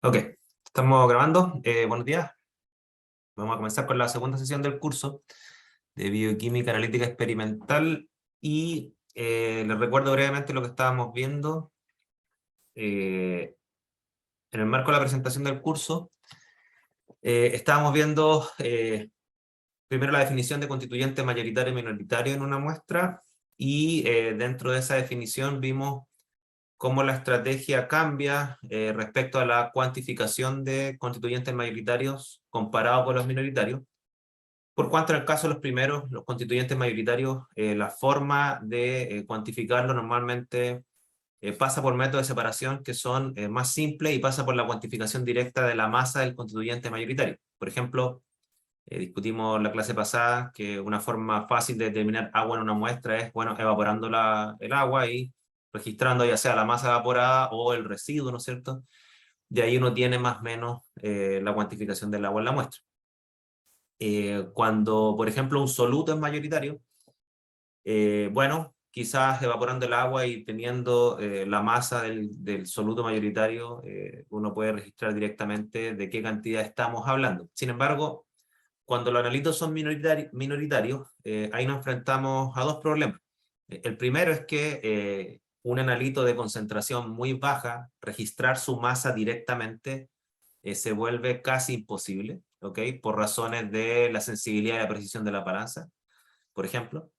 Ok, estamos grabando. Buenos días. Vamos a comenzar con la segunda sesión del curso de Bioquímica Analítica Experimental y les recuerdo brevemente lo que estábamos viendo. En el marco de la presentación del curso, estábamos viendo primero la definición de constituyente mayoritario y minoritario en una muestra y dentro de esa definición vimos cómo la estrategia cambia respecto a la cuantificación de constituyentes mayoritarios comparado con los minoritarios. Por cuanto en el caso de los primeros, los constituyentes mayoritarios, la forma de cuantificarlo normalmente pasa por métodos de separación que son más simples y pasa por la cuantificación directa de la masa del constituyente mayoritario. Por ejemplo, discutimos la clase pasada que una forma fácil de determinar agua en una muestra es, bueno, evaporando el agua y registrando ya sea la masa evaporada o el residuo, ¿no es cierto? De ahí uno tiene más o menos la cuantificación del agua en la muestra. Cuando, por ejemplo, un soluto es mayoritario, bueno, quizás evaporando el agua y teniendo la masa del soluto mayoritario, uno puede registrar directamente de qué cantidad estamos hablando. Sin embargo, cuando los analitos son minoritarios, ahí nos enfrentamos a dos problemas. El primero es que un analito de concentración muy baja, registrar su masa directamente se vuelve casi imposible, ¿ok? Por razones de la sensibilidad y la precisión de la balanza, por ejemplo.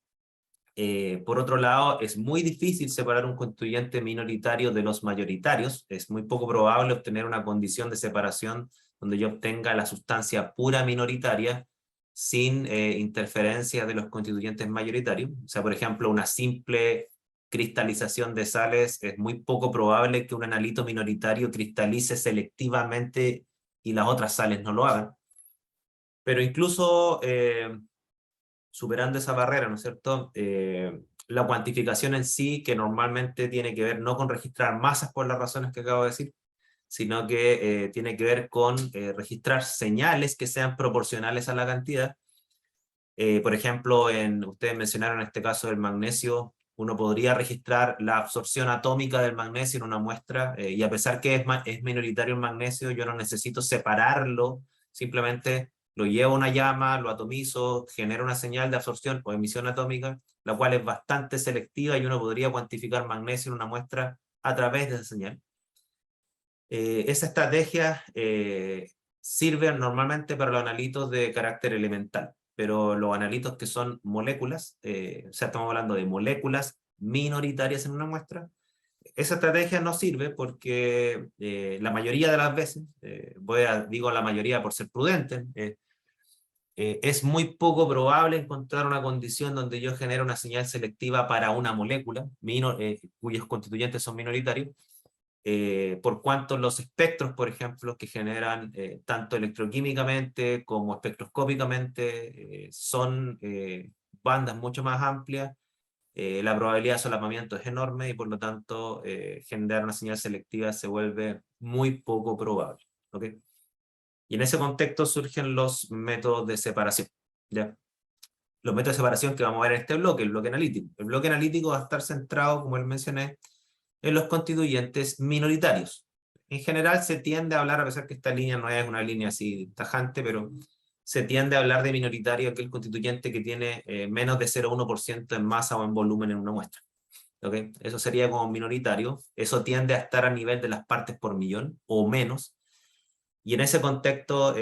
Por otro lado, es muy difícil separar un constituyente minoritario de los mayoritarios. Es muy poco probable obtener una condición de separación donde yo obtenga la sustancia pura minoritaria sin interferencia de los constituyentes mayoritarios. O sea, por ejemplo, una simple cristalización de sales, es muy poco probable que un analito minoritario cristalice selectivamente y las otras sales no lo hagan. Pero incluso superando esa barrera, ¿no es cierto? La cuantificación en sí, que normalmente tiene que ver no con registrar masas por las razones que acabo de decir, sino que tiene que ver con registrar señales que sean proporcionales a la cantidad. Por ejemplo, ustedes mencionaron en este caso el magnesio, uno podría registrar la absorción atómica del magnesio en una muestra, y a pesar que es minoritario el magnesio, yo no necesito separarlo, simplemente lo llevo a una llama, lo atomizo, genera una señal de absorción o emisión atómica, la cual es bastante selectiva y uno podría cuantificar magnesio en una muestra a través de esa señal. Esa estrategia sirve normalmente para los analitos de carácter elemental, pero los analitos que son moléculas, o sea, estamos hablando de moléculas minoritarias en una muestra, esa estrategia no sirve porque la mayoría de las veces, digo la mayoría por ser prudente, es muy poco probable encontrar una condición donde yo genere una señal selectiva para una molécula cuyos constituyentes son minoritarios, por cuanto los espectros, por ejemplo, que generan tanto electroquímicamente como espectroscópicamente son bandas mucho más amplias, la probabilidad de solapamiento es enorme y por lo tanto generar una señal selectiva se vuelve muy poco probable. ¿Okay? Y en ese contexto surgen los métodos de separación. ¿Ya? Los métodos de separación que vamos a ver en este bloque, el bloque analítico. El bloque analítico va a estar centrado, como les mencioné, en los constituyentes minoritarios. En general se tiende a hablar, a pesar que esta línea no es una línea así tajante, pero se tiende a hablar de minoritario aquel constituyente que tiene menos de 0,1% en masa o en volumen en una muestra. ¿Okay? Eso sería como minoritario. Eso tiende a estar a nivel de las partes por millón o menos. Y en ese contexto,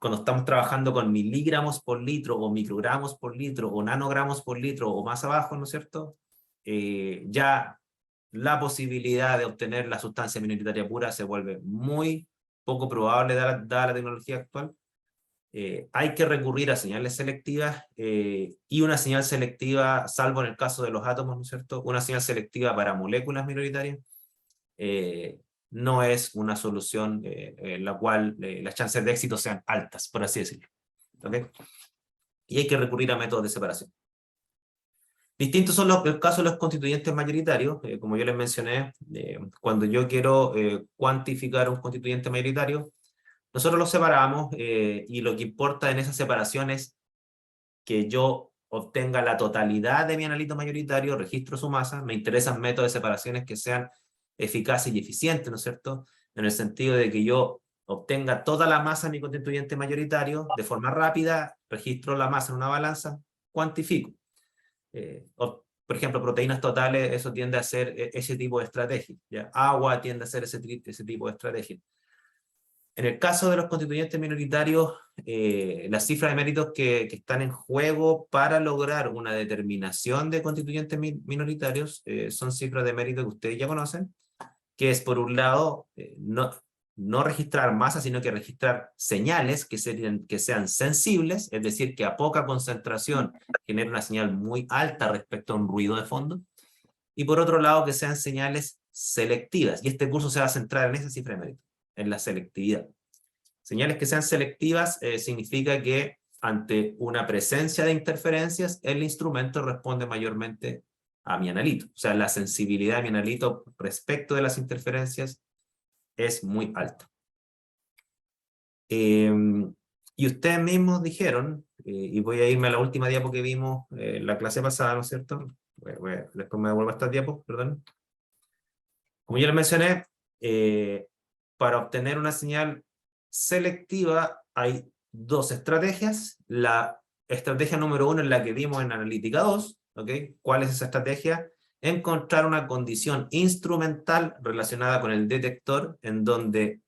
cuando estamos trabajando con miligramos por litro o microgramos por litro o nanogramos por litro o más abajo, ¿no es cierto? Ya la posibilidad de obtener la sustancia minoritaria pura se vuelve muy poco probable dada la tecnología actual. Hay que recurrir a señales selectivas y una señal selectiva, salvo en el caso de los átomos, ¿no es cierto? Una señal selectiva para moléculas minoritarias no es una solución en la cual las chances de éxito sean altas, por así decirlo. ¿Okay? Y hay que recurrir a métodos de separación. Distintos son los casos de los constituyentes mayoritarios, como yo les mencioné, cuando yo quiero cuantificar un constituyente mayoritario, nosotros los separamos y lo que importa en esa separación es que yo obtenga la totalidad de mi analito mayoritario, registro su masa, me interesan métodos de separaciones que sean eficaces y eficientes, ¿no es cierto? en el sentido de que yo obtenga toda la masa de mi constituyente mayoritario de forma rápida, registro la masa en una balanza, cuantifico. Por ejemplo, proteínas totales, eso tiende a ser ese tipo de estrategia, ¿ya? Agua tiende a ser ese tipo de estrategia. En el caso de los constituyentes minoritarios, las cifras de méritos que están en juego para lograr una determinación de constituyentes minoritarios son cifras de mérito que ustedes ya conocen, que es, por un lado, no registrar masa, sino que registrar señales que sean sensibles, es decir, que a poca concentración genere una señal muy alta respecto a un ruido de fondo, y por otro lado, que sean señales selectivas, y este curso se va a centrar en esa cifra de mérito, en la selectividad. Señales que sean selectivas significa que ante una presencia de interferencias, el instrumento responde mayormente a mi analito. O sea, la sensibilidad de mi analito respecto de las interferencias es muy alta. Y ustedes mismos dijeron, y voy a irme a la última diapo que vimos en la clase pasada, ¿no es cierto? Después me devuelvo a estas diapos, perdón. Como ya les mencioné, para obtener una señal selectiva hay dos estrategias. La estrategia número 1 es la que vimos en Analítica 2. ¿Okay? ¿Cuál es esa estrategia? Encontrar una condición instrumental relacionada con el detector en donde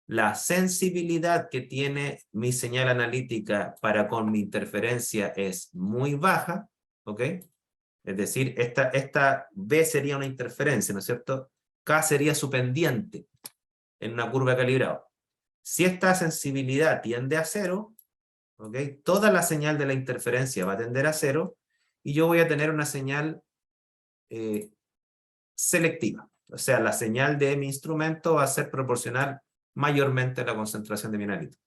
la sensibilidad que tiene mi señal analítica para con mi interferencia es muy baja. ¿Okay? Es decir, esta B sería una interferencia, ¿no es cierto? K sería su pendiente en una curva de calibrado. Si esta sensibilidad tiende a 0, ¿okay? Toda la señal de la interferencia va a tender a 0 y yo voy a tener una señal selectiva. O sea, la señal de mi instrumento va a ser proporcional mayormente a la concentración de mi analito.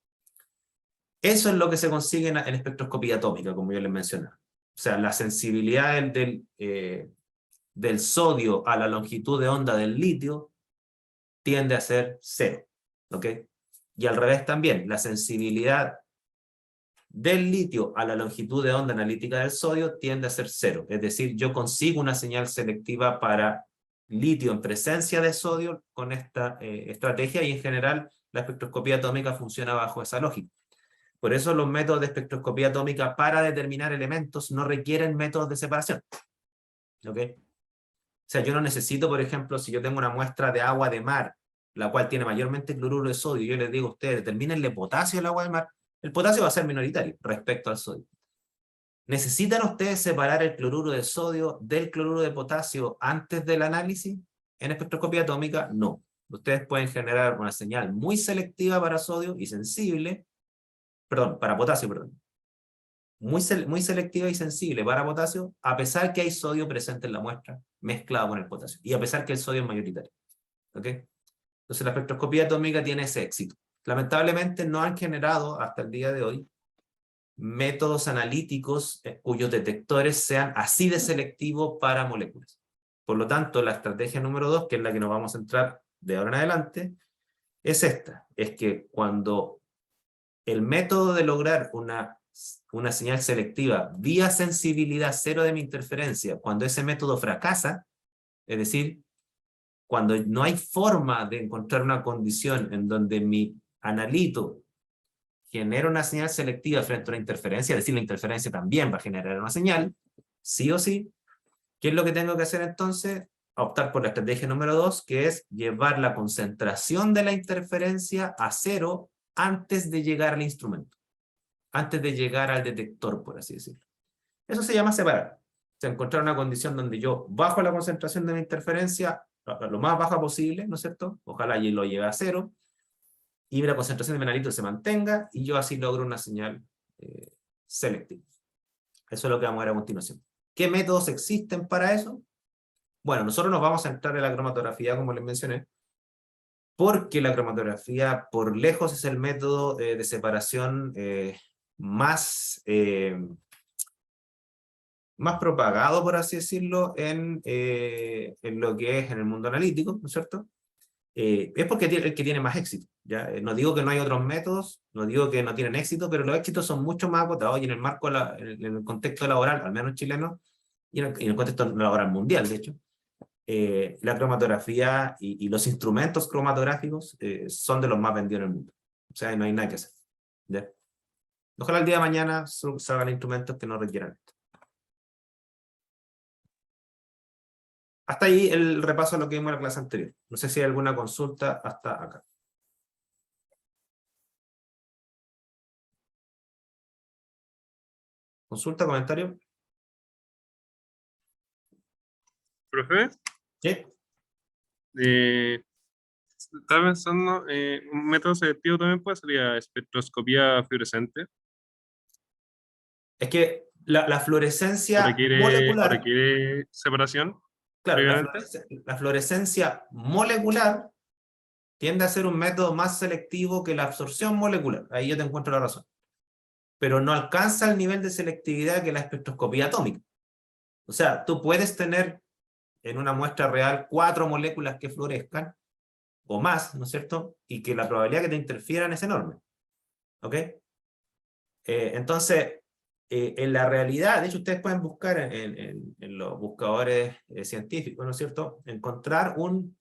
Eso es lo que se consigue en espectroscopía atómica, como yo les mencionaba. O sea, la sensibilidad del sodio a la longitud de onda del litio tiende a ser 0. ¿Ok? Y al revés también, la sensibilidad del litio a la longitud de onda analítica del sodio tiende a ser 0. Es decir, yo consigo una señal selectiva para litio en presencia de sodio con esta estrategia, y en general la espectroscopía atómica funciona bajo esa lógica. Por eso los métodos de espectroscopía atómica para determinar elementos no requieren métodos de separación. ¿Ok? O sea, yo no necesito, por ejemplo, si yo tengo una muestra de agua de mar, la cual tiene mayormente cloruro de sodio, y yo les digo a ustedes, determínenle potasio al agua de mar, el potasio va a ser minoritario respecto al sodio. ¿Necesitan ustedes separar el cloruro de sodio del cloruro de potasio antes del análisis? En espectroscopía atómica, no. Ustedes pueden generar una señal muy selectiva para sodio y sensible, para potasio, muy selectiva y sensible para potasio, a pesar que hay sodio presente en la muestra, mezclado con el potasio, y a pesar que el sodio es mayoritario. ¿Ok? Entonces la espectroscopía atómica tiene ese éxito. Lamentablemente no han generado hasta el día de hoy métodos analíticos cuyos detectores sean así de selectivos para moléculas. Por lo tanto, la estrategia número 2, que es la que nos vamos a centrar de ahora en adelante, es esta. Es que cuando el método de lograr una señal selectiva vía sensibilidad 0 de mi interferencia, cuando ese método fracasa, es decir, cuando no hay forma de encontrar una condición en donde mi analito genera una señal selectiva frente a una interferencia, es decir, la interferencia también va a generar una señal, sí o sí, ¿qué es lo que tengo que hacer entonces? Optar por la estrategia número 2, que es llevar la concentración de la interferencia a 0 antes de llegar al instrumento, antes de llegar al detector, por así decirlo. Eso se llama separar. O sea, encontrar una condición donde yo bajo la concentración de la interferencia a lo más baja posible, ¿no es cierto? Ojalá y lo lleve a 0, y la concentración de mi analito se mantenga, y yo así logro una señal selectiva. Eso es lo que vamos a ver a continuación. ¿Qué métodos existen para eso? Bueno, nosotros nos vamos a centrar en la cromatografía, como les mencioné, porque la cromatografía por lejos es el método de separación más propagado, por así decirlo, en lo que es en el mundo analítico, ¿no es cierto? Es porque es el que tiene más éxito, ¿ya? No digo que no hay otros métodos, no digo que no tienen éxito, pero los éxitos son mucho más acotados, y en el marco, en el contexto laboral, al menos chileno, y en el contexto laboral mundial, de hecho, la cromatografía y los instrumentos cromatográficos son de los más vendidos en el mundo. O sea, no hay nada que hacer. ¿Ya? Ojalá el día de mañana salgan instrumentos que no requieran esto. Hasta ahí el repaso de lo que vimos en la clase anterior. No sé si hay alguna consulta hasta acá. ¿Consulta, comentario? Profe, Sí. estaba pensando, un método selectivo también puede ser la espectroscopía fluorescente, Es que la o fluorescencia o molecular, requiere separación claro, previamente. la fluorescencia molecular tiende a ser un método más selectivo que la absorción molecular. Ahí yo te encuentro la razón. Pero no alcanza el nivel de selectividad que la espectroscopía atómica. O sea, tú puedes tener en una muestra real 4 moléculas que fluorezcan, o más, ¿no es cierto? Y que la probabilidad que te interfieran es enorme. ¿Ok? Entonces, en la realidad, de hecho ustedes pueden buscar en los buscadores científicos, ¿no es cierto? Encontrar un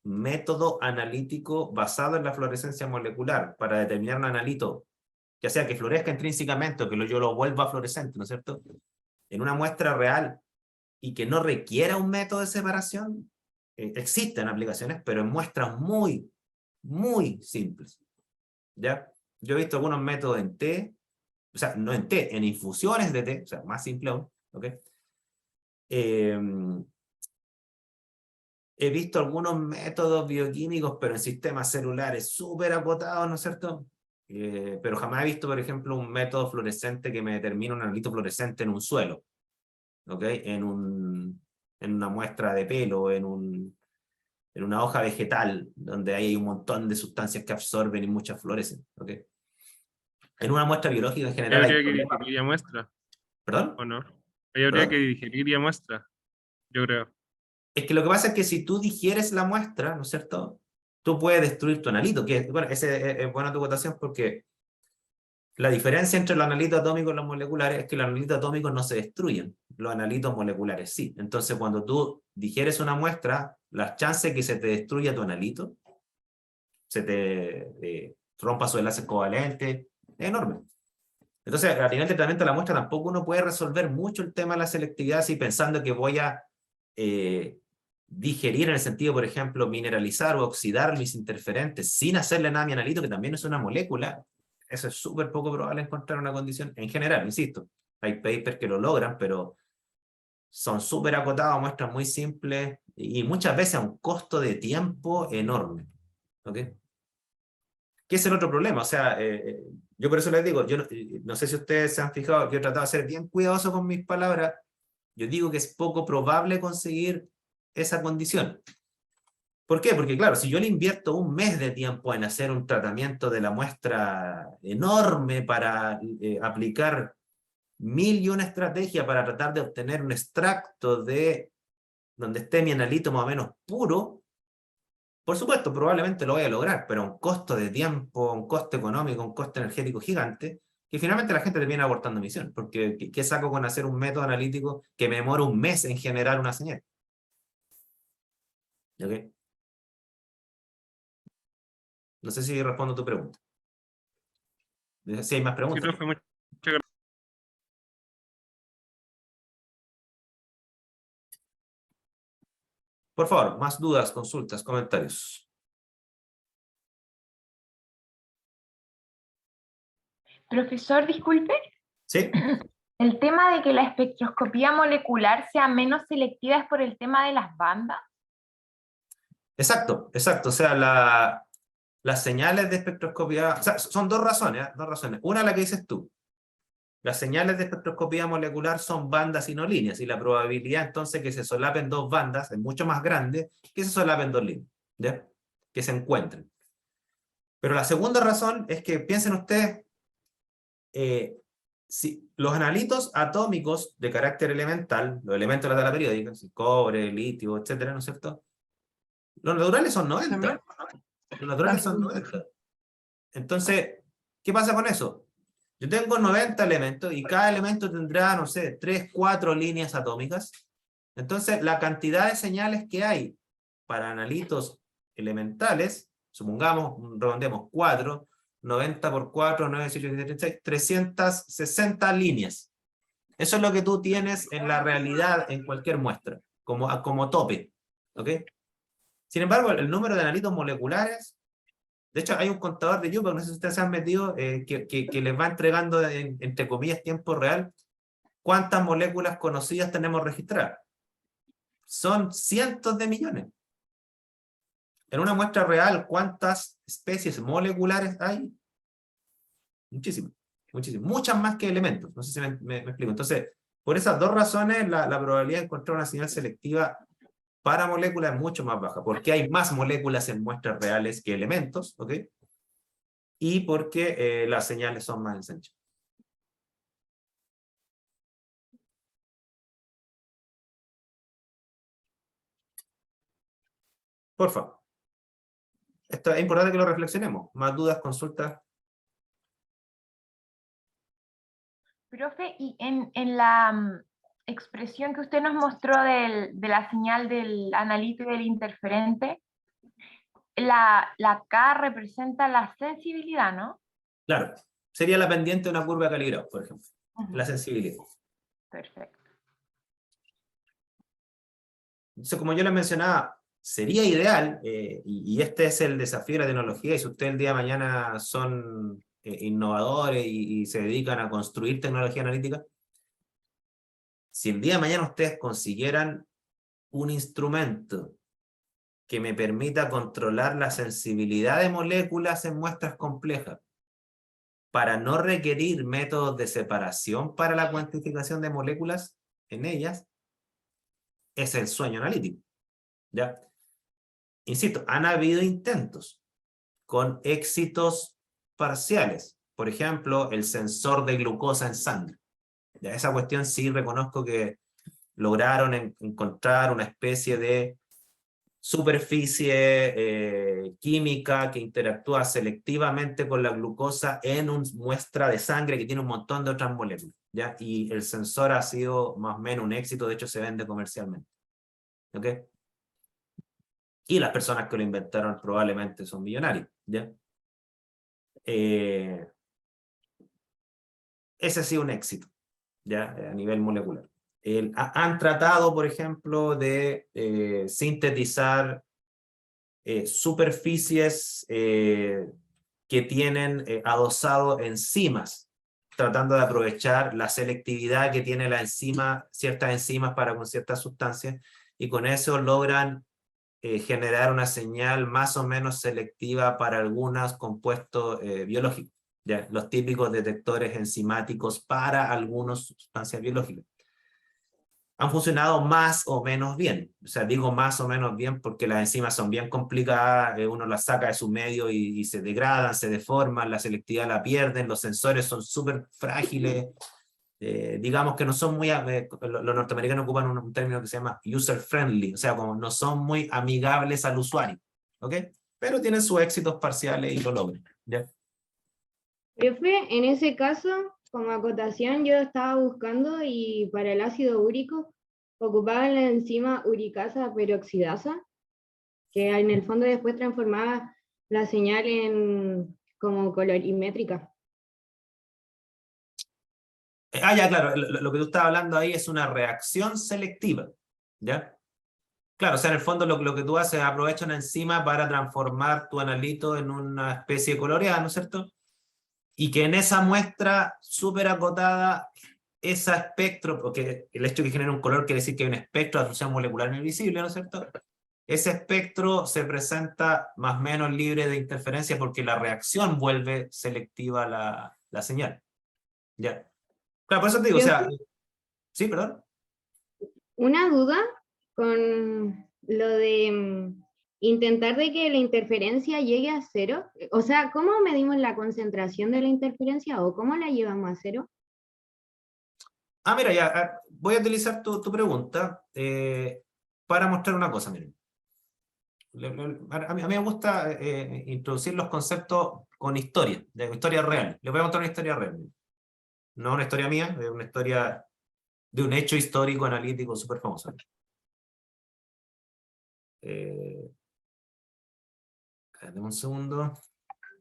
método analítico basado en la fluorescencia molecular para determinar un analito, ya sea que florezca intrínsecamente o que yo lo vuelva fluorescente, ¿no es cierto? En una muestra real y que no requiera un método de separación, existen aplicaciones, pero en muestras muy, muy simples. ¿Ya? Yo he visto algunos métodos en té, o sea, no en té, en infusiones de té, o sea, más simple aún, ¿ok? He visto algunos métodos bioquímicos, pero en sistemas celulares súper acotados, ¿no es cierto? Pero jamás he visto, por ejemplo, un método fluorescente que me determine un analito fluorescente en un suelo, ¿ok? En una muestra de pelo, en una hoja vegetal, donde hay un montón de sustancias que absorben y muchas florecen, ¿ok? En una muestra biológica en Ahí general hay habría que problemas. digerir la muestra, ¿Perdón? ¿o no? Ahí habría que ¿Perdón? digerir la muestra, yo creo. Es que lo que pasa es que si tú digieres la muestra, ¿no es cierto? Tú puedes destruir tu analito, que, bueno, ese es buena tu votación porque la diferencia entre los analitos atómicos y los moleculares es que los analitos atómicos no se destruyen, los analitos moleculares sí. Entonces, cuando tú digieres una muestra, las chances de que se te destruya tu analito, se te rompa su enlace covalente, es enorme. Entonces, a nivel de tratamiento de la muestra, tampoco uno puede resolver mucho el tema de la selectividad así pensando que voy a digerir en el sentido, por ejemplo, mineralizar o oxidar mis interferentes sin hacerle nada a mi analito, que también es una molécula. Eso es súper poco probable encontrar una condición en general, insisto. Hay papers que lo logran, pero son súper acotados, muestras muy simples y muchas veces a un costo de tiempo enorme. ¿Ok? ¿Qué es el otro problema? O sea, yo por eso les digo, yo no sé si ustedes se han fijado que yo he tratado de ser bien cuidadoso con mis palabras. Yo digo que es poco probable conseguir esa condición. ¿Por qué? Porque claro, si yo le invierto un mes de tiempo en hacer un tratamiento de la muestra enorme para aplicar 1000 y una estrategias para tratar de obtener un extracto de donde esté mi analito más o menos puro, por supuesto, probablemente lo voy a lograr, pero a un costo de tiempo, un costo económico, un costo energético gigante, que finalmente la gente termina abortando misión, porque ¿qué saco con hacer un método analítico que me demora un mes en generar una señal? ¿Ok? No sé si respondo tu pregunta. Si hay más Sí, preguntas. profe, muchas gracias. Por favor, más dudas, consultas, comentarios. Profesor, disculpe, ¿Sí? el tema de que la espectroscopía molecular sea menos selectiva es por el tema de las bandas. Exacto, exacto. O sea, las señales de espectroscopía, o sea, son dos razones, ¿eh? Dos razones. Una, la que dices tú. Las señales de espectroscopía molecular son bandas y no líneas, y la probabilidad entonces que se solapen dos bandas es mucho más grande que se solapen dos líneas, ¿ya? Que se encuentren. Pero la segunda razón es que piensen ustedes, si los analitos atómicos de carácter elemental, los elementos de la tabla periódica, cobre, litio, etcétera, ¿no es cierto? Los naturales son 90. Los naturales son 90. Entonces, ¿qué pasa con eso? Yo tengo 90 elementos y cada elemento tendrá, no sé, 3, 4 líneas atómicas. Entonces, la cantidad de señales que hay para analitos elementales, supongamos, redondeemos 4, 90 por 4, 9, 18, 16, 360 líneas. Eso es lo que tú tienes en la realidad en cualquier muestra, como tope. ¿Ok? Sin embargo, el número de analitos moleculares, de hecho hay un contador de YouPac, no sé si ustedes se han metido, que les va entregando, entre comillas, tiempo real, cuántas moléculas conocidas tenemos registradas. Son cientos de millones. En una muestra real, ¿cuántas especies moleculares hay? Muchísimas, muchísimas. Muchas más que elementos. No sé si me explico. Entonces, por esas dos razones, la probabilidad de encontrar una señal selectiva para moléculas es mucho más baja, porque hay más moléculas en muestras reales que elementos, ¿ok? Y porque las señales son más ensanchadas. Por favor. Esto es importante que lo reflexionemos. Más dudas, consultas. Profe, y en la expresión que usted nos mostró de la señal del analito y del interferente, la K representa la sensibilidad, ¿no? Claro. Sería la pendiente de una curva de calibrado, por ejemplo. Ujú. La sensibilidad. Perfecto. Entonces, como yo les mencionaba, sería ideal, y este es el desafío de la tecnología, y si ustedes el día de mañana son innovadores y se dedican a construir tecnología analítica, si el día de mañana ustedes consiguieran un instrumento que me permita controlar la sensibilidad de moléculas en muestras complejas, para no requerir métodos de separación para la cuantificación de moléculas en ellas, es el sueño analítico. ¿Ya? Insisto, han habido intentos con éxitos parciales. Por ejemplo, el sensor de glucosa en sangre. Ya, esa cuestión sí reconozco que lograron encontrar una especie de superficie química que interactúa selectivamente con la glucosa en una muestra de sangre que tiene un montón de otras moléculas, ¿ya? Y el sensor ha sido más o menos un éxito, de hecho se vende comercialmente. ¿Ok? Y las personas que lo inventaron probablemente son millonarios, ¿ya? Ese ha sido un éxito, ¿ya? A nivel molecular. Han tratado, por ejemplo, de sintetizar superficies que tienen adosado enzimas, tratando de aprovechar la selectividad que tiene la enzima, ciertas enzimas para con ciertas sustancias, y con eso logran generar una señal más o menos selectiva para algunos compuestos biológicos, ¿ya? Los típicos detectores enzimáticos para algunas sustancias biológicas. Han funcionado más o menos bien. O sea, digo más o menos bien porque las enzimas son bien complicadas, uno las saca de su medio y se degradan, se deforman, la selectividad la pierden, los sensores son súper frágiles, digamos que no son muy, los norteamericanos ocupan un término que se llama user-friendly, o sea, como no son muy amigables al usuario, ¿ok? Pero tienen sus éxitos parciales y lo logran, ¿ya? Profe, en ese caso, como acotación, yo estaba buscando y para el ácido úrico ocupaban la enzima uricasa peroxidasa, que en el fondo después transformaba la señal en como colorimétrica. Ya, claro, lo que tú estás hablando ahí es una reacción selectiva, ¿ya? Claro, o sea, en el fondo lo que tú haces es aprovechar una enzima para transformar tu analito en una especie coloreada, ¿no es cierto? Y que en esa muestra súper acotada, ese espectro, porque el hecho de que genere un color quiere decir que hay un espectro de absorción molecular invisible, ¿no es cierto? Ese espectro se presenta más o menos libre de interferencia porque la reacción vuelve selectiva la señal. ¿Ya? Claro, por eso te digo, o sea, sí, perdón. Una duda con lo de intentar de que la interferencia llegue a cero. O sea, ¿cómo medimos la concentración de la interferencia o cómo la llevamos a cero? Mira, ya, voy a utilizar tu pregunta para mostrar una cosa, miren. A mí me gusta introducir los conceptos con historia, de historia real. Les voy a contar una historia real. No una historia mía, es una historia de un hecho histórico analítico súper famoso. Dame un segundo.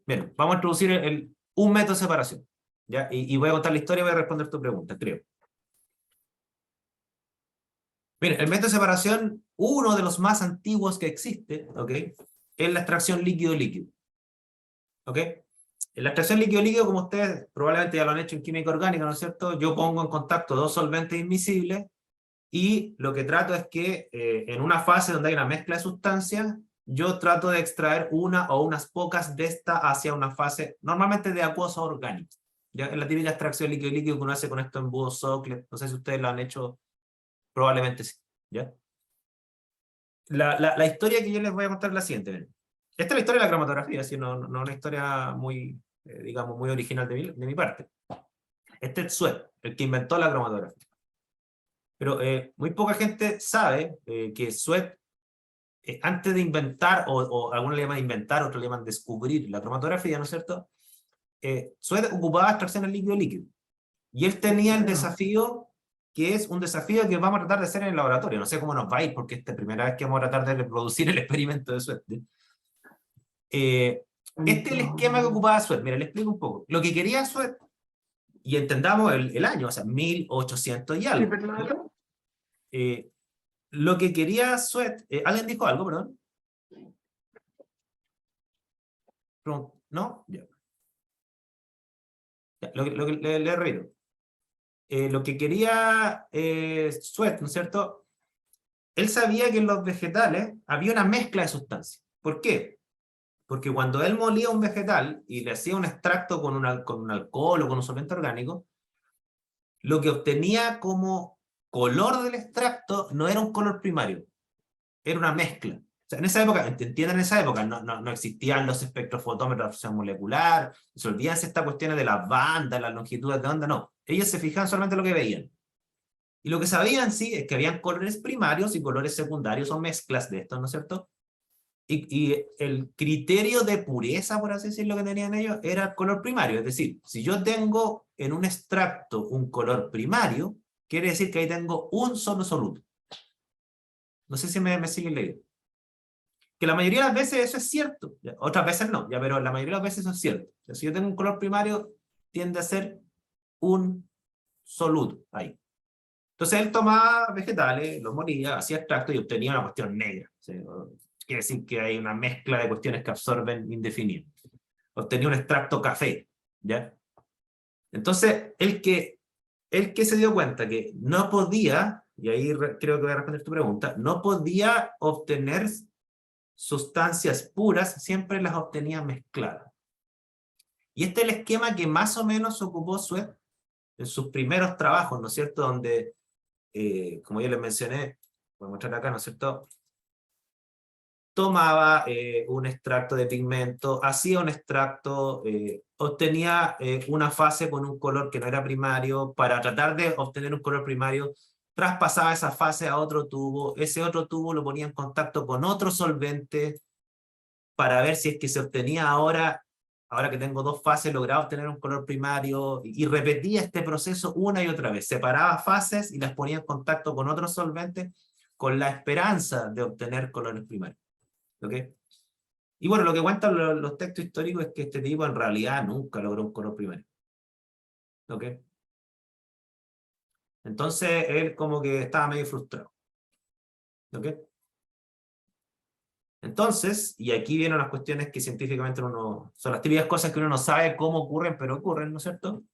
Bien, vamos a introducir un método de separación, ¿ya? Y voy a contar la historia y voy a responder tu pregunta, creo. Miren, el método de separación, uno de los más antiguos que existe, ¿ok? Es la extracción líquido-líquido. ¿Ok? En la extracción líquido-líquido, como ustedes probablemente ya lo han hecho en química orgánica, ¿no es cierto? Yo pongo en contacto dos solventes inmiscibles y lo que trato es que en una fase donde hay una mezcla de sustancias, yo trato de extraer una o unas pocas de esta hacia una fase normalmente de acuoso orgánico. ¿Ya? Es la típica extracción líquido-líquido que uno hace con estos embudos Soclet. No sé si ustedes lo han hecho, probablemente sí. ¿Ya? La historia que yo les voy a contar es la siguiente. ¿Ven? Esta es la historia de la cromatografía, ¿sí? No una historia muy, digamos, muy original de mi parte. Este es Sweat, el que inventó la cromatografía. Pero muy poca gente sabe que Sweat, antes de inventar, o algunos le llaman inventar, otros le llaman descubrir la cromatografía, ¿no es cierto? Sweat ocupaba extracciones líquido-líquido. Y él tenía el desafío, que es un desafío que vamos a tratar de hacer en el laboratorio. No sé cómo nos va a ir, porque esta es la primera vez que vamos a tratar de reproducir el experimento de Sweat. Este es el esquema que ocupaba Sweat. Mira, le explico un poco. Lo que quería Sweat, y entendamos el año, o sea, 1800 y algo. Lo que quería Sweat, ¿alguien dijo algo, perdón? ¿No? Ya. Le repito. Lo que quería Sweat, ¿no es cierto? Él sabía que en los vegetales había una mezcla de sustancias. ¿Por qué? Porque cuando él molía un vegetal y le hacía un extracto con un alcohol o con un solvente orgánico, lo que obtenía como color del extracto no era un color primario, era una mezcla. O sea, en esa época, entiendan, en esa época no existían los espectrofotómetros de absorción molecular, se olvídense estas cuestiones de las bandas, las longitudes de onda, no. Ellos se fijaban solamente en lo que veían. Y lo que sabían, sí, es que habían colores primarios y colores secundarios o mezclas de estos, ¿no es cierto? Y el criterio de pureza, por así decirlo, que tenían ellos, era el color primario. Es decir, si yo tengo en un extracto un color primario, quiere decir que ahí tengo un solo soluto. No sé si me siguen leyendo. Que la mayoría de las veces eso es cierto, ¿ya? Otras veces no, ya, pero la mayoría de las veces eso es cierto. O sea, si yo tengo un color primario, tiende a ser un soluto ahí. Entonces él tomaba vegetales, los molía, hacía extracto y obtenía una cuestión negra. ¿Sí? Quiere decir que hay una mezcla de cuestiones que absorben indefinido. Obtenía un extracto café, ¿ya? Entonces, el que se dio cuenta que no podía, y ahí creo que voy a responder tu pregunta, no podía obtener sustancias puras, siempre las obtenía mezcladas. Y este es el esquema que más o menos ocupó Sweat en sus primeros trabajos, ¿no es cierto? Donde, como ya les mencioné, voy a mostrar acá, ¿no es cierto? Tomaba un extracto de pigmento, hacía un extracto, obtenía una fase con un color que no era primario, para tratar de obtener un color primario, traspasaba esa fase a otro tubo, ese otro tubo lo ponía en contacto con otro solvente, para ver si es que se obtenía ahora que tengo dos fases, lograba obtener un color primario, y repetía este proceso una y otra vez, separaba fases y las ponía en contacto con otros solventes, con la esperanza de obtener colores primarios. ¿Okay? Y bueno, lo que cuentan los textos históricos es que este tipo en realidad nunca logró un color primario. ¿Okay? Entonces él como que estaba medio frustrado. ¿Okay? Entonces, y aquí vienen las cuestiones que científicamente son las típicas cosas que uno no sabe cómo ocurren, pero ocurren, ¿no es cierto?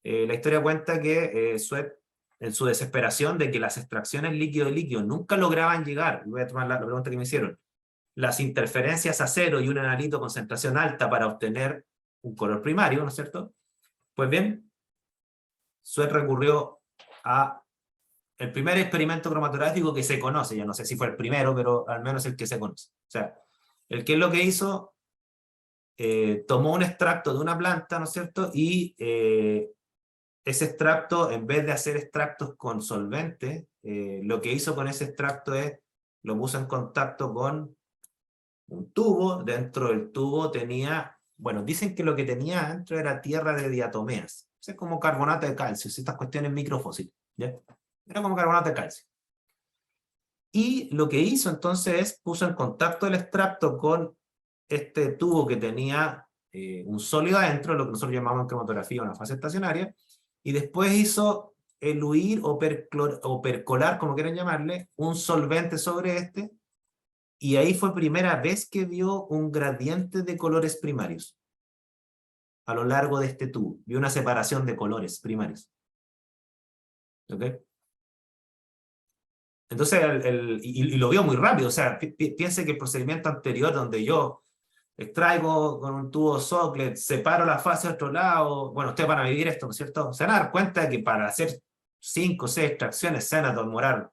La historia cuenta que Sweat, en su desesperación de que las extracciones líquido-líquido nunca lograban llegar, voy a tomar la pregunta que me hicieron, las interferencias a cero y un analito concentración alta para obtener un color primario, ¿no es cierto? Pues bien, Sweat recurrió a el primer experimento cromatográfico que se conoce, ya no sé si fue el primero, pero al menos el que se conoce. O sea, el que es lo que hizo, tomó un extracto de una planta, ¿no es cierto? Y ese extracto, en vez de hacer extractos con solvente, lo que hizo con ese extracto es, lo puso en contacto con un tubo. Dentro del tubo tenía, bueno, dicen que lo que tenía dentro era tierra de diatomeas. O sea, como carbonato de calcio, estas cuestiones microfósiles, ¿ya? Era como carbonato de calcio. Y lo que hizo entonces es, puso en contacto el extracto con este tubo que tenía un sólido adentro, lo que nosotros llamamos en cromatografía una fase estacionaria, y después hizo eluir o percolar, como quieran llamarle, un solvente sobre este, y ahí fue primera vez que vio un gradiente de colores primarios a lo largo de este tubo. Vio una separación de colores primarios. ¿Ok? Entonces, y lo vio muy rápido. O sea, piense que el procedimiento anterior donde yo extraigo con un tubo Socklet, separo la fase de otro lado, bueno, ustedes van a vivir esto, ¿no es cierto? Se van a dar cuenta de que para hacer 5 o 6 extracciones se van a demorar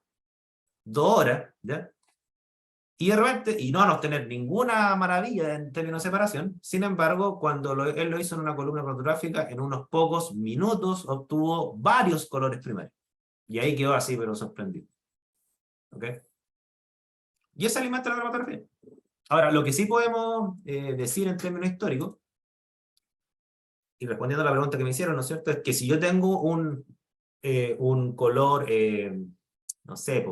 2 horas, ¿ya? Y de repente, y no van a obtener ninguna maravilla en términos de separación, sin embargo, cuando él lo hizo en una columna fotográfica, en unos pocos minutos obtuvo varios colores primarios. Y ahí quedó así, pero sorprendido. ¿Ok? Y ese alimenta la cromatografía. Ahora, lo que sí podemos decir en términos históricos, y respondiendo a la pregunta que me hicieron, ¿no es cierto?, es que si yo tengo un color, no sé,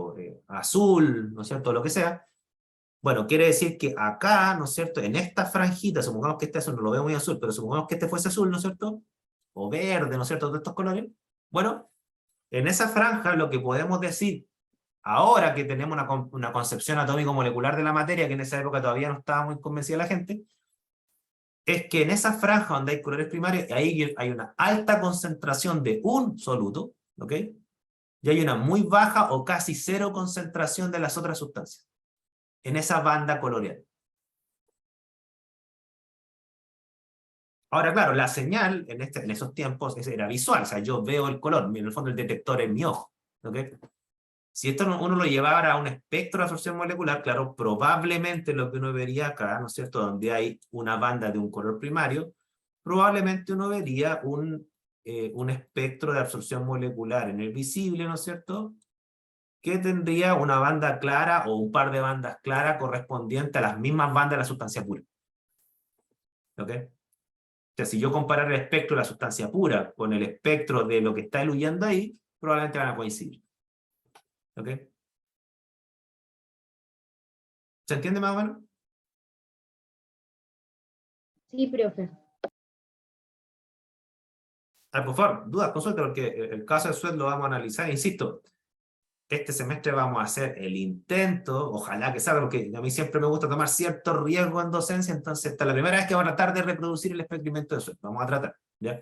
azul, ¿no es cierto?, lo que sea, bueno, quiere decir que acá, ¿no es cierto?, en esta franjita, supongamos que este azul, no lo veo muy azul, pero supongamos que este fuese azul, ¿no es cierto?, o verde, ¿no es cierto?, de estos colores, bueno, en esa franja lo que podemos decir, ahora que tenemos una concepción atómico-molecular de la materia, que en esa época todavía no estaba muy convencida la gente, es que en esa franja donde hay colores primarios, ahí hay una alta concentración de un soluto, ¿ok? Y hay una muy baja o casi cero concentración de las otras sustancias, en esa banda coloreada. Ahora, claro, la señal en esos tiempos era visual, o sea, yo veo el color, en el fondo el detector es mi ojo, ¿ok? Si esto uno lo llevara a un espectro de absorción molecular, claro, probablemente lo que uno vería acá, ¿no es cierto?, donde hay una banda de un color primario, probablemente uno vería un espectro de absorción molecular en el visible, ¿no es cierto?, que tendría una banda clara o un par de bandas claras correspondientes a las mismas bandas de la sustancia pura. ¿Ok? O sea, si yo comparara el espectro de la sustancia pura con el espectro de lo que está eluyendo ahí, probablemente van a coincidir. ¿Ok? ¿Se entiende más o menos? Sí, profe. Por favor, dudas, consulta, porque el caso de Suez lo vamos a analizar, insisto, este semestre vamos a hacer el intento, ojalá que salga, porque a mí siempre me gusta tomar cierto riesgo en docencia, entonces esta es la primera vez que vamos a tratar de reproducir el experimento de Suez, vamos a tratar, ¿ya?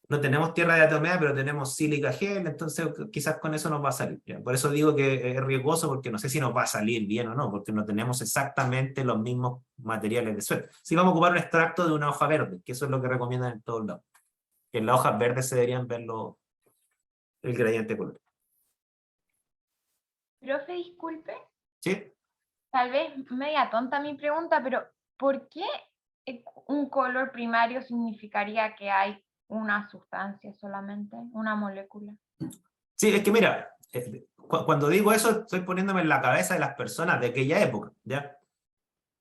No tenemos tierra de atomea, pero tenemos sílica gel, entonces quizás con eso nos va a salir, ¿ya? Por eso digo que es riesgoso, porque no sé si nos va a salir bien o no, porque no tenemos exactamente los mismos materiales de Suez. Sí vamos a ocupar un extracto de una hoja verde, que eso es lo que recomiendan en todos lados. En las hojas verdes se deberían ver el gradiente de color. Profe, disculpe, ¿Sí? tal vez media tonta mi pregunta, pero ¿por qué un color primario significaría que hay una sustancia solamente, una molécula? Sí, es que mira, cuando digo eso estoy poniéndome en la cabeza de las personas de aquella época, ¿ya?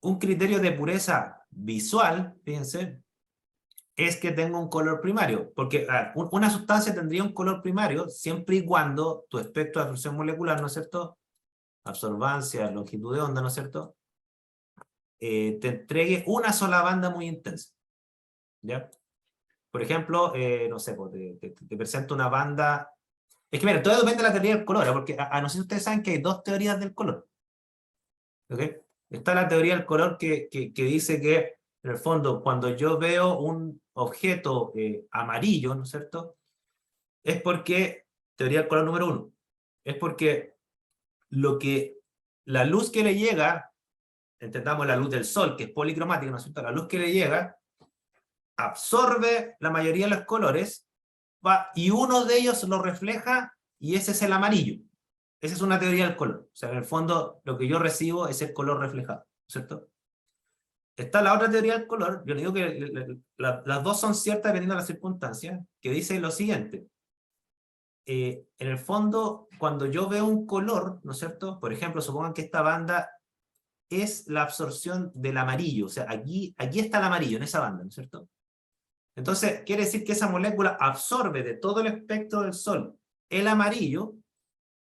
Un criterio de pureza visual, fíjense, es que tenga un color primario, porque una sustancia tendría un color primario siempre y cuando tu espectro de absorción molecular, ¿no es cierto?, absorbancia, longitud de onda, ¿no es cierto?, te entregue una sola banda muy intensa, ¿ya? Por ejemplo, no sé, pues, te presento una banda. Es que mira, todo depende de la teoría del color, porque no sé si ustedes saben que hay 2 teorías del color. ¿Ok? Está la teoría del color que dice que, en el fondo, cuando yo veo un objeto amarillo, ¿no es cierto?, es porque, teoría del color número 1, es porque la luz que le llega, entendamos la luz del sol, que es policromática, ¿no es cierto?, la luz que le llega absorbe la mayoría de los colores, y uno de ellos lo refleja, y ese es el amarillo. Esa es una teoría del color. O sea, en el fondo, lo que yo recibo es el color reflejado, ¿cierto? Está la otra teoría del color, yo digo que las dos son ciertas dependiendo de las circunstancias, que dice lo siguiente. En el fondo, cuando yo veo un color, ¿no es cierto? Por ejemplo, supongan que esta banda es la absorción del amarillo. O sea, aquí está el amarillo, en esa banda, ¿no es cierto? Entonces, quiere decir que esa molécula absorbe de todo el espectro del Sol el amarillo,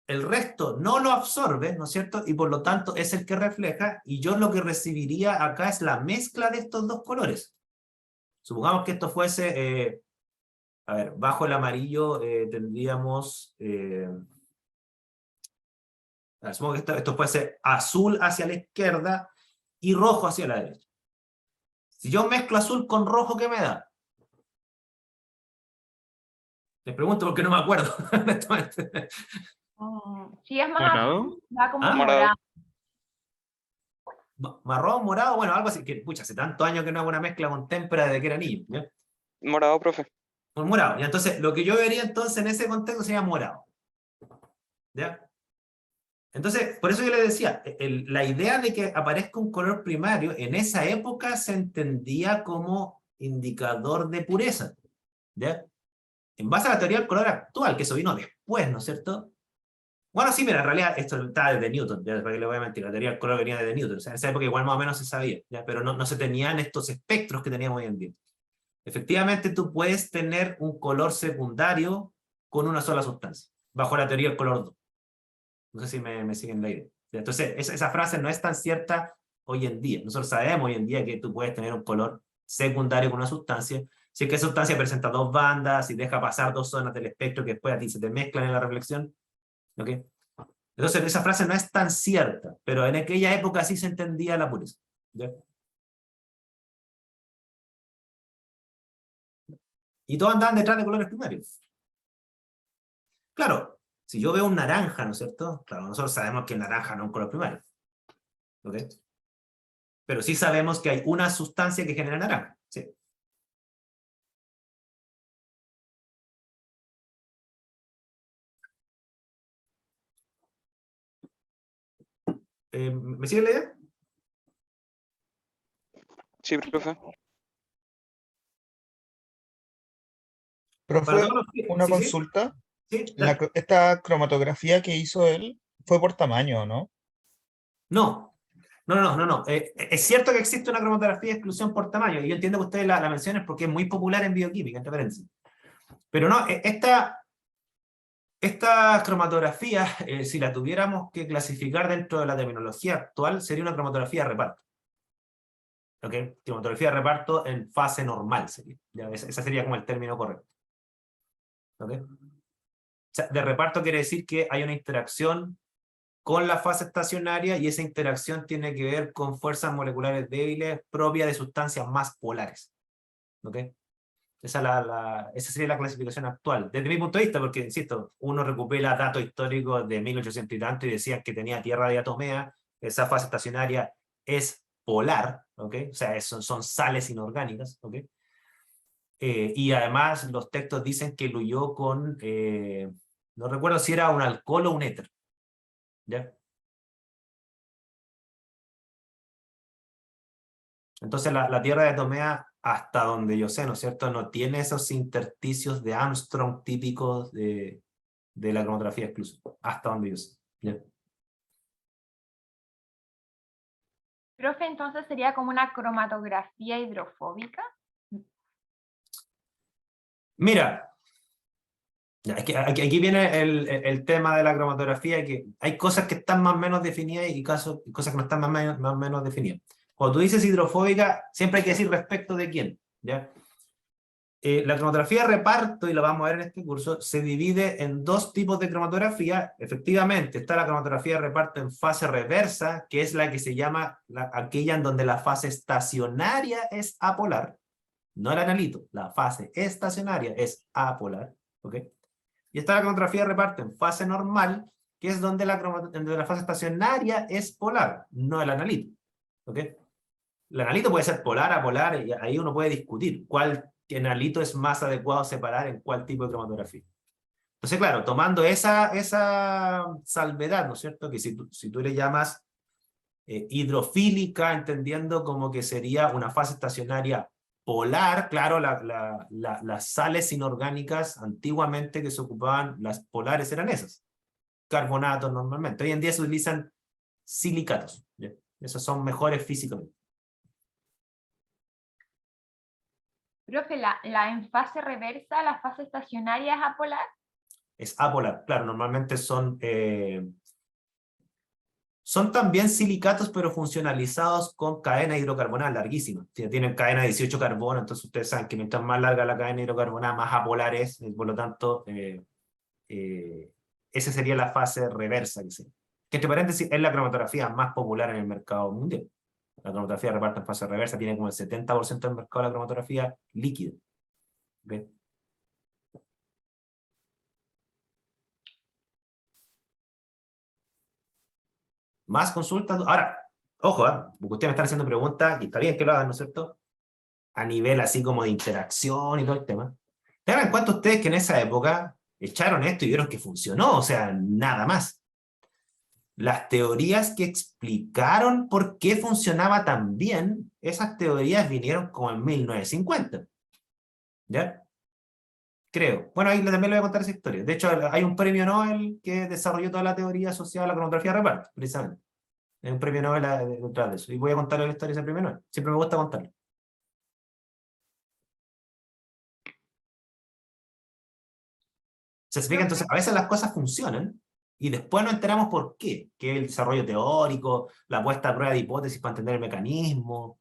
el resto no lo absorbe, ¿no es cierto? Y por lo tanto es el que refleja, y yo lo que recibiría acá es la mezcla de estos dos colores. Supongamos que esto fuese, a ver, bajo el amarillo tendríamos, supongo que esto fuese azul hacia la izquierda y rojo hacia la derecha. Si yo mezclo azul con rojo, ¿qué me da? Les pregunto porque no me acuerdo, honestamente. Si es más ¿Morado? azul, da como ¿Ah? morado. Marrón, morado, bueno, algo así, que pucha, hace tantos años que no hago una mezcla con témpera desde que era niño, ¿ya? Morado, profe. Un morado, y entonces lo que yo vería entonces en ese contexto sería morado, ¿ya? Entonces, por eso yo le decía, la idea de que aparezca un color primario, en esa época se entendía como indicador de pureza, ¿ya? En base a la teoría del color actual, que eso vino después, ¿no es cierto? Bueno, sí, mira, en realidad esto está desde Newton, ya, para que le voy a mentir, la teoría del color venía desde Newton, o sea, en esa época igual más o menos se sabía, ¿ya? Pero no se tenían estos espectros que teníamos hoy en día. Efectivamente, tú puedes tener un color secundario con una sola sustancia, bajo la teoría del color 2. No sé si me siguen la idea. Entonces, esa frase no es tan cierta hoy en día. Nosotros sabemos hoy en día que tú puedes tener un color secundario con una sustancia, si es que esa sustancia presenta dos bandas y deja pasar dos zonas del espectro que después a ti se te mezclan en la reflexión. ¿Ok? Entonces, esa frase no es tan cierta, pero en aquella época sí se entendía la pureza. ¿Ya? Y todos andaban detrás de colores primarios. Claro, si yo veo un naranja, ¿no es cierto? Claro, nosotros sabemos que el naranja no es un color primario. ¿Ok? Pero sí sabemos que hay una sustancia que genera naranja. Sí. ¿Me sigue la idea? Sí, profe. Para Profe, todos los que- una sí, sí, consulta. sí, dale. Esta cromatografía que hizo él fue por tamaño, ¿no? No. Es cierto que existe una cromatografía de exclusión por tamaño, y yo entiendo que ustedes la mencionen porque es muy popular en bioquímica, entre paréntesis. Pero no, esta cromatografía, si la tuviéramos que clasificar dentro de la terminología actual, sería una cromatografía de reparto. ¿Ok? Cromatografía de reparto en fase normal sería. Ya, ese sería como el término correcto. ¿Ok? O sea, de reparto quiere decir que hay una interacción con la fase estacionaria y esa interacción tiene que ver con fuerzas moleculares débiles propias de sustancias más polares. ¿Ok? Esa sería la clasificación actual, desde mi punto de vista, porque, insisto, uno recupera datos históricos de 1800 y tanto y decían que tenía tierra diatomea, esa fase estacionaria es polar, ¿ok? O sea, son sales inorgánicas, ¿ok? Y además los textos dicen que luyó con, no recuerdo si era un alcohol o un éter, ¿ya? Entonces la tierra diatomea, hasta donde yo sé, ¿no es cierto?, no tiene esos intersticios de Armstrong típicos de la cromatografía exclusiva, hasta donde yo sé. ¿Ya? Profe, entonces sería como una cromatografía hidrofóbica. Mira, es que aquí viene el tema de la cromatografía, que hay cosas que están más o menos definidas y cosas que no están más o menos definidas. Cuando tú dices hidrofóbica, siempre hay que decir respecto de quién, ¿ya? La cromatografía de reparto, y lo vamos a ver en este curso, se divide en dos tipos de cromatografía. Efectivamente, está la cromatografía de reparto en fase reversa, que es la que se llama aquella en donde la fase estacionaria es apolar, no el analito, la fase estacionaria es apolar, ¿ok? Y está la cromatografía de reparto en fase normal, que es donde la fase estacionaria es polar, no el analito, ¿ok? El analito puede ser polar, apolar, y ahí uno puede discutir cuál analito es más adecuado separar en cuál tipo de cromatografía. Entonces, claro, tomando esa salvedad, ¿no es cierto? Que si tú le llamas hidrofílica, entendiendo como que sería una fase estacionaria polar, claro, las sales inorgánicas antiguamente que se ocupaban, las polares eran esas, carbonatos normalmente. Hoy en día se utilizan silicatos, ¿ya? Esos son mejores físicamente. Profe, la en fase reversa, la fase estacionaria es apolar. es apolar. Claro, normalmente son también silicatos, pero funcionalizados con cadena hidrocarbonada larguísima. Tienen cadena de 18 carbono, entonces ustedes saben que mientras más larga la cadena hidrocarbonada, más apolar es, y por lo tanto, esa sería la fase reversa. Que entre paréntesis es la cromatografía más popular en el mercado mundial. La cromatografía reparta en fase reversa, tiene como el 70% del mercado de la cromatografía líquida. ¿Okay? Más consultas. Ahora, ojo, porque ustedes me están haciendo preguntas, y está bien que lo hagan, ¿no es cierto? A nivel así como de interacción y todo el tema. Tengan en cuenta ustedes que en esa época echaron esto y vieron que funcionó, o sea, nada más. Las teorías que explicaron por qué funcionaba tan bien, esas teorías vinieron como en 1950. ¿Ya? Creo. Bueno, ahí también le voy a contar esa historia. De hecho, hay un premio Nobel que desarrolló toda la teoría asociada a la cromatografía de reparto, precisamente. Hay un premio Nobel detrás de eso. Y voy a contarle la historia de ese premio Nobel. Siempre me gusta contarlo. ¿Se explica? Entonces, a veces las cosas funcionan y después nos enteramos por qué. Que el desarrollo teórico, la puesta a prueba de hipótesis para entender el mecanismo.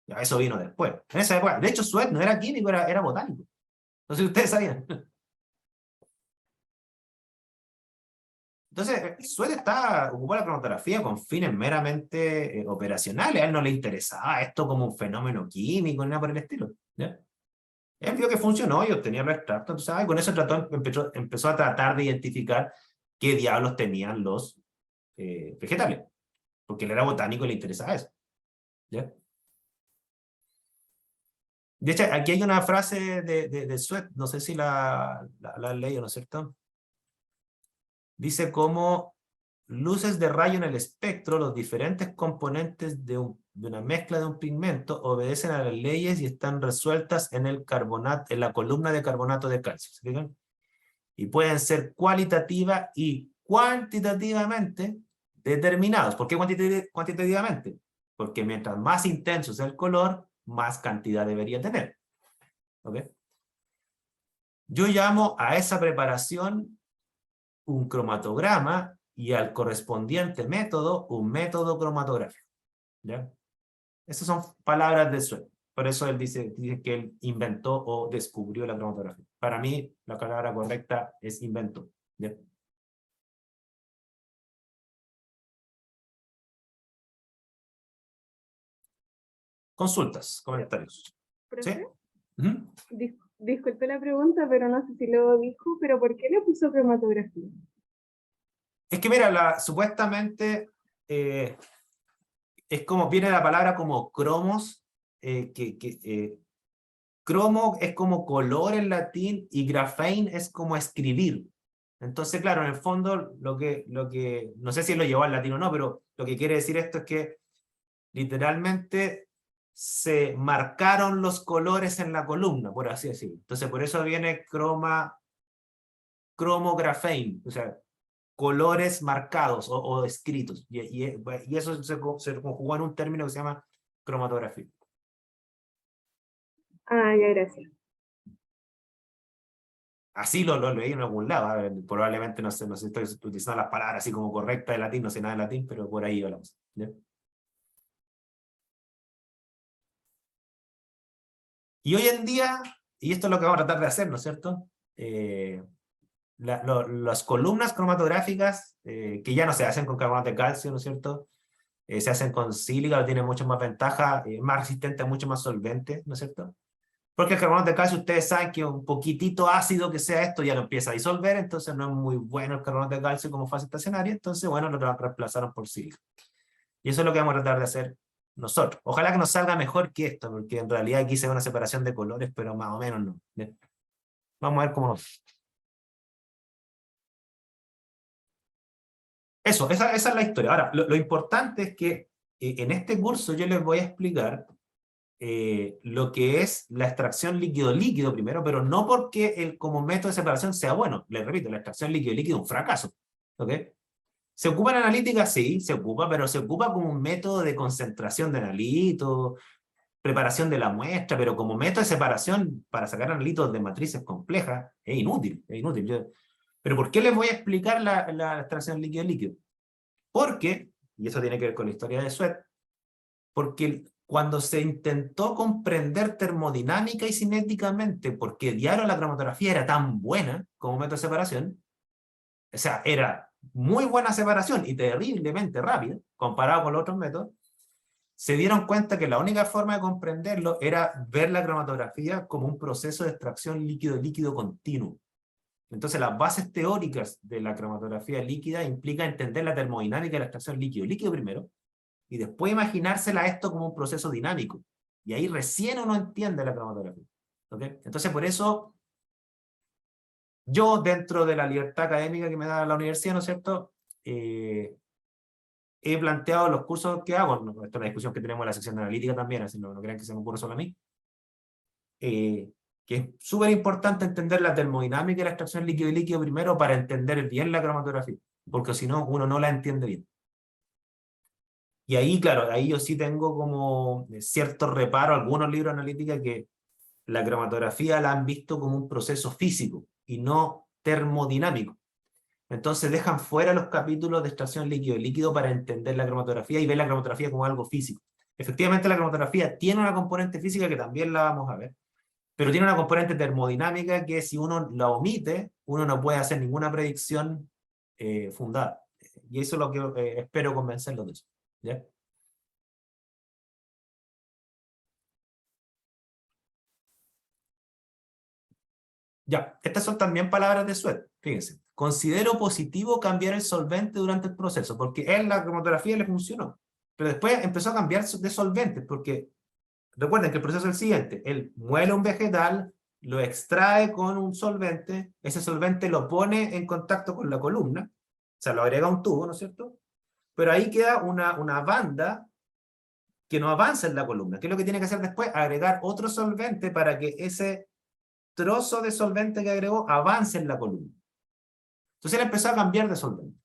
Ya, eso vino después. En esa época, de hecho, Sweat no era químico, era botánico. No sé si ustedes sabían. Entonces, Sweat ocupó la cromatografía con fines meramente operacionales. A él no le interesaba esto como un fenómeno químico, ni nada por el estilo. ¿Ya? Él vio que funcionó y obtenía los extractos. Entonces, con eso empezó a tratar de identificar qué diablos tenían los vegetales. Porque él era botánico y le interesaba eso. ¿Ya? De hecho, aquí hay una frase de Sweat, no sé si la han leído, ¿no es cierto? Dice como luces de rayo en el espectro, los diferentes componentes de una mezcla de un pigmento obedecen a las leyes y están resueltas en la columna de carbonato de calcio. ¿Se fijan? Y pueden ser cualitativa y cuantitativamente determinados. ¿Por qué cuantitativamente? Porque mientras más intenso sea el color, más cantidad debería tener. ¿Ok? Yo llamo a esa preparación un cromatograma y al correspondiente método un método cromatográfico. ¿Ya? Esas son palabras de Sweat. Por eso él dice que él inventó o descubrió la cromatografía. Para mí, la palabra correcta es inventó. ¿Ya? Consultas, comentarios. Profe, ¿Sí? Uh-huh. disculpe la pregunta, pero no sé si lo dijo, pero ¿por qué le puso cromatografía? Es que mira, supuestamente es como, viene la palabra como cromos, cromo es como color en latín y graphein es como escribir. Entonces, claro, en el fondo, no sé si lo llevó al latín o no, pero lo que quiere decir esto es que literalmente se marcaron los colores en la columna, por así decirlo. Entonces, por eso viene cromographein, o sea, colores marcados o escritos. Y eso se conjugó en un término que se llama cromatografía. Ah, ya, gracias. Así lo leí en algún lado. Probablemente no sé si estoy utilizando las palabras así como correctas de latín, no sé nada de latín, pero por ahí hablamos. ¿Ya? Y hoy en día, y esto es lo que vamos a tratar de hacer, ¿no es cierto? Las columnas cromatográficas, que ya no se hacen con carbonato de calcio, ¿no es cierto? Se hacen con sílica, tiene mucho más ventaja, más resistente, mucho más solvente, ¿no es cierto? Porque el carbonato de calcio, ustedes saben que un poquitito ácido que sea esto ya lo empieza a disolver, entonces no es muy bueno el carbonato de calcio como fase estacionaria, entonces bueno, lo reemplazaron por sílica. Y eso es lo que vamos a tratar de hacer nosotros. Ojalá que nos salga mejor que esto, porque en realidad aquí se ve una separación de colores, pero más o menos no. ¿Bien? Vamos a ver cómo... Esa es la historia. Ahora, lo importante es que en este curso yo les voy a explicar lo que es la extracción líquido-líquido primero, pero no porque como método de separación sea bueno. Les repito, la extracción líquido-líquido es un fracaso. ¿Ok? ¿Se ocupa en analítica? Sí, se ocupa, pero se ocupa como un método de concentración de analito, preparación de la muestra, pero como método de separación para sacar analitos de matrices complejas, es inútil, es inútil. Pero ¿por qué les voy a explicar la extracción líquido-líquido? Porque, y eso tiene que ver con la historia de Sweat, porque cuando se intentó comprender termodinámica y cinéticamente por qué diario la cromatografía era tan buena como método de separación, o sea, era muy buena separación y terriblemente rápida, comparado con los otros métodos, se dieron cuenta que la única forma de comprenderlo era ver la cromatografía como un proceso de extracción líquido-líquido continuo. Entonces las bases teóricas de la cromatografía líquida implican entender la termodinámica de la extracción líquido-líquido primero, y después imaginársela esto como un proceso dinámico. Y ahí recién uno entiende la cromatografía. ¿Okay? Entonces por eso, yo dentro de la libertad académica que me da la universidad, ¿no es cierto?, he planteado los cursos que hago, ¿no? Esto es una discusión que tenemos en la sección de analítica también, así no crean que se me ocurre solo a mí, que es súper importante entender la termodinámica y la extracción líquido y líquido primero para entender bien la cromatografía, porque si no, uno no la entiende bien. Y ahí, claro, ahí yo sí tengo como cierto reparo a algunos libros de analítica que la cromatografía la han visto como un proceso físico y no termodinámico. Entonces dejan fuera los capítulos de extracción líquido y líquido para entender la cromatografía y ver la cromatografía como algo físico. Efectivamente la cromatografía tiene una componente física que también la vamos a ver, pero tiene una componente termodinámica que si uno la omite, uno no puede hacer ninguna predicción fundada. Y eso es lo que espero convencerlos de eso. ¿Ya? Ya, estas son también palabras de Sweat. Fíjense, considero positivo cambiar el solvente durante el proceso, porque él la cromatografía le funcionó, pero después empezó a cambiar de solventes, porque recuerden que el proceso es el siguiente: él muele un vegetal, lo extrae con un solvente, ese solvente lo pone en contacto con la columna, o sea, lo agrega a un tubo, ¿no es cierto? Pero ahí queda una banda que no avanza en la columna. ¿Qué es lo que tiene que hacer después? Agregar otro solvente para que ese trozo de solvente que agregó avance en la columna. Entonces él empezó a cambiar de solvente.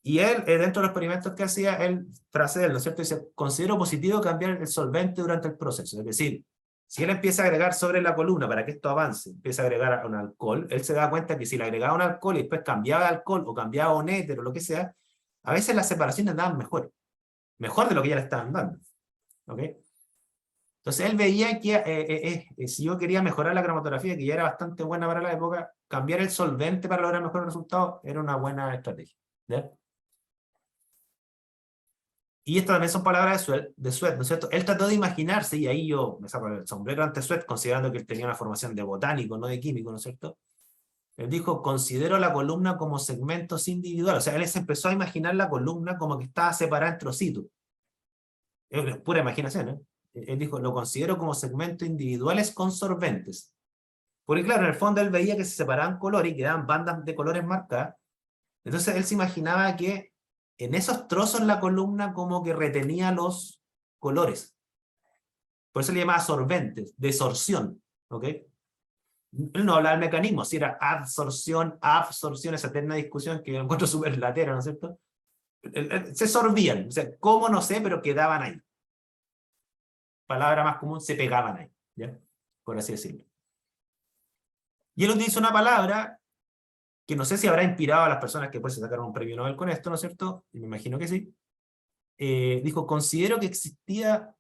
Y él, dentro de los experimentos que hacía, él, frase de él, ¿no es cierto?, dice: considero positivo cambiar el solvente durante el proceso. Es decir, si él empieza a agregar sobre la columna para que esto avance, empieza a agregar un alcohol, él se da cuenta que si le agregaba un alcohol y después cambiaba de alcohol o cambiaba un éter o lo que sea, a veces las separaciones daban mejor de lo que ya le estaban dando. ¿Ok? Entonces él veía que si yo quería mejorar la cromatografía, que ya era bastante buena para la época, cambiar el solvente para lograr mejores resultados era una buena estrategia. ¿Ya? Y estas también son palabras de Sweat, ¿no es cierto? Él trató de imaginarse, y ahí yo me saco el sombrero ante Sweat, considerando que él tenía una formación de botánico, no de químico, ¿no es cierto? Él dijo: considero la columna como segmentos individuales. O sea, él se empezó a imaginar la columna como que estaba separada en trocitos. Es pura imaginación, ¿eh? Él dijo: lo considero como segmentos individuales con solventes. Porque claro, en el fondo él veía que se separaban colores y quedaban bandas de colores marcadas. Entonces él se imaginaba que en esos trozos la columna como que retenía los colores. Por eso le llamaba solventes, desorción. ¿Ok? Él no hablaba del mecanismo, si era adsorción, absorción, esa eterna discusión que yo encuentro súper latera, ¿no es cierto? Se sorbían, o sea, cómo no sé, pero quedaban ahí. Palabra más común, se pegaban ahí, ¿ya? Por así decirlo. Y él utiliza una palabra que no sé si habrá inspirado a las personas que después se sacaron un premio Nobel con esto, ¿no es cierto? Y me imagino que sí. Dijo: considero que existía...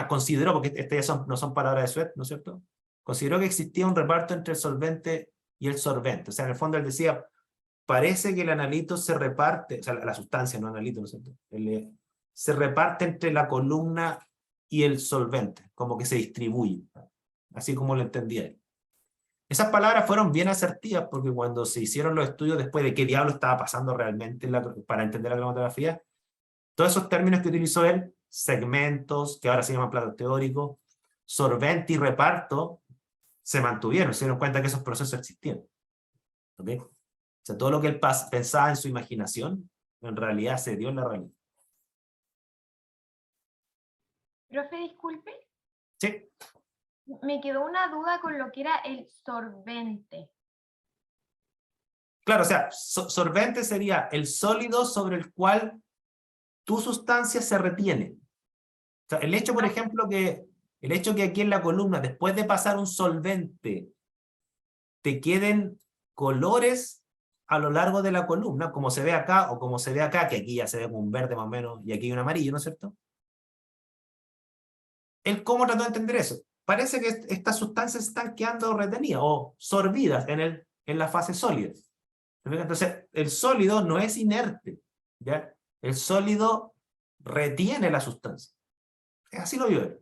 consideró, porque estas ya no son palabras de Sweat, ¿no es cierto? Consideró que existía un reparto entre el solvente y el sorbente. O sea, en el fondo él decía: parece que el analito se reparte, o sea, la sustancia, no analito, ¿no es cierto? Se reparte entre la columna y el solvente, como que se distribuye, así como lo entendía él. Esas palabras fueron bien asertivas, porque cuando se hicieron los estudios después de qué diablo estaba pasando realmente para entender la cromatografía, todos esos términos que utilizó él, segmentos, que ahora se llaman platos teóricos, sorbente y reparto, se mantuvieron, se dieron cuenta que esos procesos existían. ¿Ok? O sea, todo lo que él pensaba en su imaginación, en realidad se dio en la realidad. Profe, disculpe, Sí. me quedó una duda con lo que era el sorbente. Claro, o sea, sorbente sería el sólido sobre el cual tu sustancia se retiene. O sea, el hecho, por ejemplo, el hecho que aquí en la columna, después de pasar un solvente, te queden colores a lo largo de la columna, como se ve acá o como se ve acá, que aquí ya se ve como un verde más o menos y aquí hay un amarillo, ¿no es cierto? ¿Él cómo trató de entender eso? Parece que estas sustancias están quedando retenidas o sorbidas en la fase sólida. Entonces, el sólido no es inerte, ¿ya? El sólido retiene la sustancia. Así lo vio él.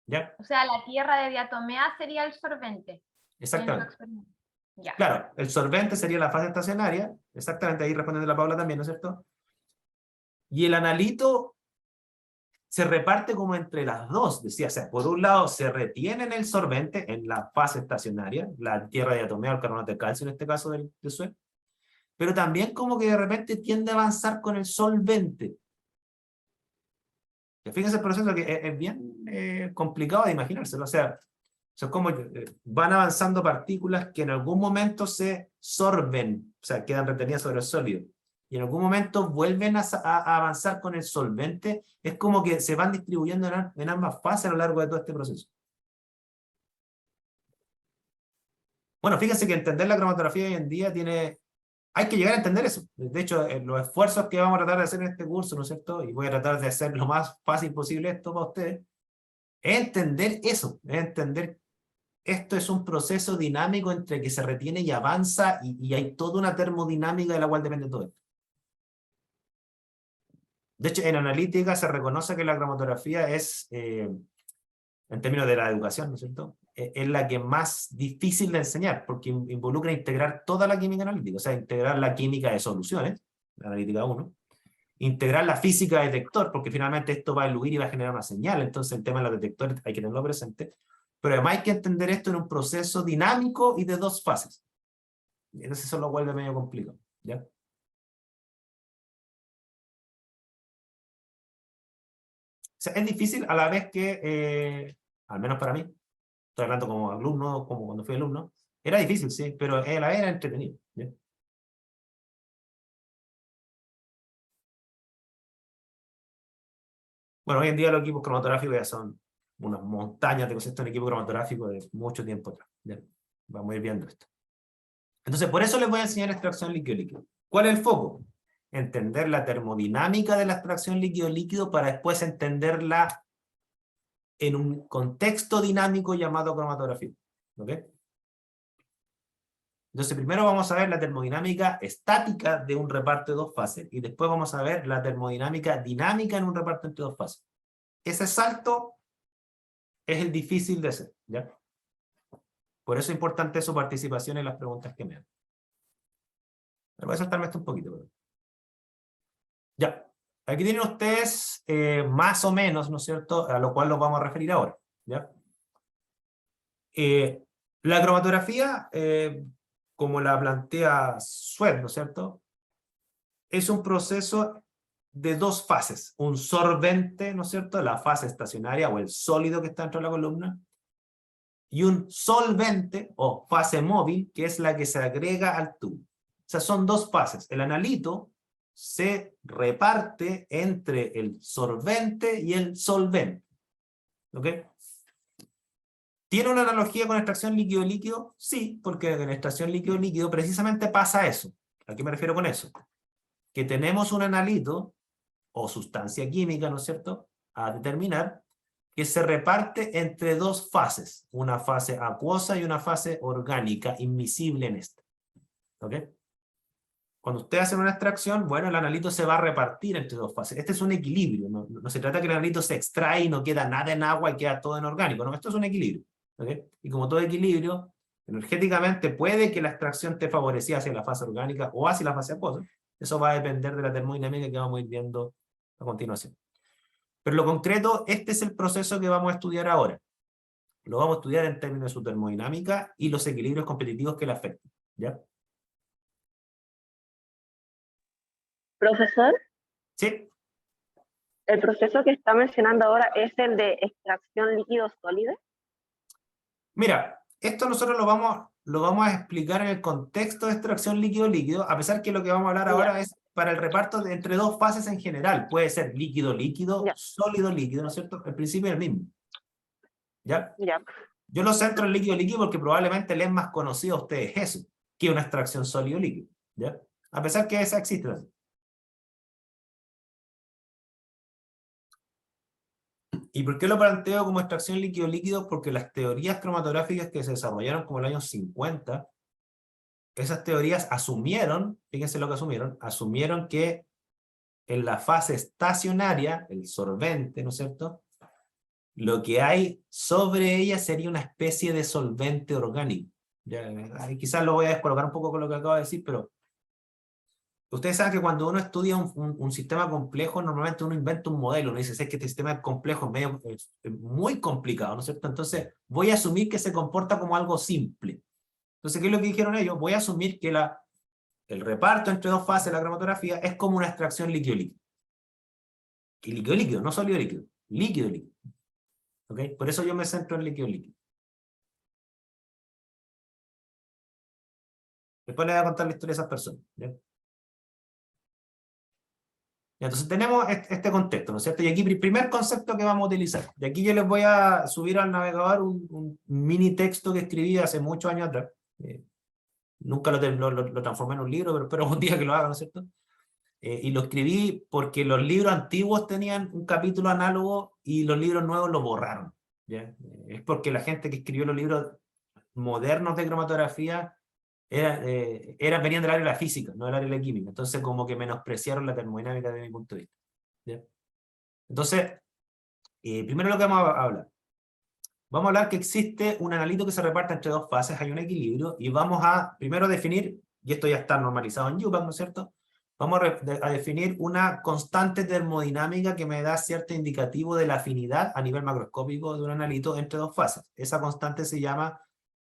¿Ya? O sea, la tierra de diatomea sería el sorbente. En su Exactamente. experimento. Ya. Claro, el sorbente sería la fase estacionaria, exactamente, ahí respondiendo la Paula también, ¿no es cierto? Y el analito se reparte como entre las dos, decía, o sea, por un lado se retiene en el sorbente, en la fase estacionaria, la tierra de diatomea o el carbonato de calcio en este caso del suelo, pero también como que de repente tiende a avanzar con el solvente. Fíjense el proceso que es bien complicado de imaginárselo, o sea, son como van avanzando partículas que en algún momento se sorben, o sea, quedan retenidas sobre el sólido, y en algún momento vuelven a avanzar con el solvente, es como que se van distribuyendo en ambas fases a lo largo de todo este proceso. Bueno, fíjense que entender la cromatografía hoy en día hay que llegar a entender eso. De hecho, los esfuerzos que vamos a tratar de hacer en este curso, ¿no es cierto? Y voy a tratar de hacer lo más fácil posible esto para ustedes, es entender eso, es entender esto es un proceso dinámico entre que se retiene y avanza, y hay toda una termodinámica de la cual depende todo esto. De hecho, en analítica se reconoce que la cromatografía es, en términos de la educación, ¿no es cierto?, es la que más difícil de enseñar, porque involucra integrar toda la química analítica, o sea, integrar la química de soluciones, la analítica 1, integrar la física de detector, porque finalmente esto va a eludir y va a generar una señal, entonces el tema de los detectores hay que tenerlo presente, pero además hay que entender esto en un proceso dinámico y de dos fases. Y entonces eso lo vuelve medio complicado, ¿ya? O sea, es difícil a la vez que, al menos para mí, estoy hablando como alumno, como cuando fui alumno, era difícil, sí, pero a la vez era entretenido, ¿ya? Bueno, hoy en día los equipos cromatográficos ya son unas montañas de conceptos en equipo cromatográfico de mucho tiempo atrás, ¿ya? Vamos a ir viendo esto. Entonces, por eso les voy a enseñar extracción líquido-líquido. ¿Cuál es el foco? Entender la termodinámica de la extracción líquido-líquido para después entenderla en un contexto dinámico llamado cromatografía. ¿Ok? Entonces, primero vamos a ver la termodinámica estática de un reparto de dos fases, y después vamos a ver la termodinámica dinámica en un reparto entre dos fases. Ese salto es el difícil de hacer, ¿ya? Por eso es importante su participación en las preguntas que me dan. Pero voy a saltarme esto un poquito. Pero... ya. Aquí tienen ustedes más o menos, ¿no es cierto?, a lo cual los vamos a referir ahora, ¿ya? La cromatografía, como la plantea Sweat, ¿no es cierto?, es un proceso de dos fases. Un sorbente, ¿no es cierto?, la fase estacionaria o el sólido que está dentro de la columna, y un solvente o fase móvil, que es la que se agrega al tubo. O sea, son dos fases. El analito se reparte entre el sorbente y el solvente. ¿Ok? ¿Tiene una analogía con extracción líquido-líquido? Sí, porque en extracción líquido-líquido precisamente pasa eso. ¿A qué me refiero con eso? Que tenemos un analito o sustancia química, ¿no es cierto?, a determinar, que se reparte entre dos fases, una fase acuosa y una fase orgánica, invisible en esta. ¿Ok? Cuando usted hace una extracción, bueno, el analito se va a repartir entre dos fases. Este es un equilibrio, no se trata que el analito se extrae y no queda nada en agua y queda todo en orgánico, no, esto es un equilibrio. ¿Ok? Y como todo equilibrio, energéticamente puede que la extracción te favorecía hacia la fase orgánica o hacia la fase acuosa. Eso va a depender de la termodinámica que vamos a ir viendo a continuación. Pero lo concreto, este es el proceso que vamos a estudiar ahora. Lo vamos a estudiar en términos de su termodinámica y los equilibrios competitivos que le afectan, ¿ya? Profesor, Sí. el proceso que está mencionando ahora es el de extracción líquido-sólido. Mira, esto nosotros lo vamos a explicar en el contexto de extracción líquido-líquido, a pesar que lo que vamos a hablar ahora es para el reparto entre dos fases en general. Puede ser líquido-líquido, sólido-líquido, ¿no es cierto? El principio es el mismo. ¿Ya? Ya. Yo lo centro en líquido-líquido porque probablemente les es más conocido a ustedes eso, que una extracción sólido-líquido, ¿ya? A pesar que esa existe. ¿Y por qué lo planteo como extracción líquido-líquido? Porque las teorías cromatográficas que se desarrollaron como en los años 50, esas teorías asumieron, fíjense lo que asumieron que en la fase estacionaria, el solvente, ¿no es cierto?, lo que hay sobre ella sería una especie de solvente orgánico. Ya, ahí quizás lo voy a descolocar un poco con lo que acabo de decir, pero ustedes saben que cuando uno estudia un sistema complejo, normalmente uno inventa un modelo, uno dice, es que este sistema es complejo, es muy complicado, ¿no es cierto? Entonces voy a asumir que se comporta como algo simple. Entonces, ¿qué es lo que dijeron ellos? Voy a asumir que el reparto entre dos fases de la cromatografía es como una extracción líquido-líquido. Y líquido-líquido, no sólido-líquido, líquido-líquido. ¿Ok? Por eso yo me centro en líquido-líquido. Después les voy a contar la historia de esas personas. ¿Ya? Entonces tenemos este contexto, ¿no es cierto? Y aquí el primer concepto que vamos a utilizar. Y aquí yo les voy a subir al navegador un mini texto que escribí hace muchos años atrás. Nunca lo transformé en un libro, pero espero un día que lo haga, ¿no es cierto? Y lo escribí porque los libros antiguos tenían un capítulo análogo y los libros nuevos lo borraron. ¿Ya? Es porque la gente que escribió los libros modernos de cromatografía venían del área de la física, no del área de la química. Entonces como que menospreciaron la termodinámica desde mi punto de vista. ¿Ya? Entonces, primero lo que vamos a hablar. Vamos a hablar que existe un analito que se reparte entre dos fases, hay un equilibrio, y vamos a primero definir, y esto ya está normalizado en UPack, ¿no es cierto? Vamos a definir una constante termodinámica que me da cierto indicativo de la afinidad a nivel macroscópico de un analito entre dos fases. Esa constante se llama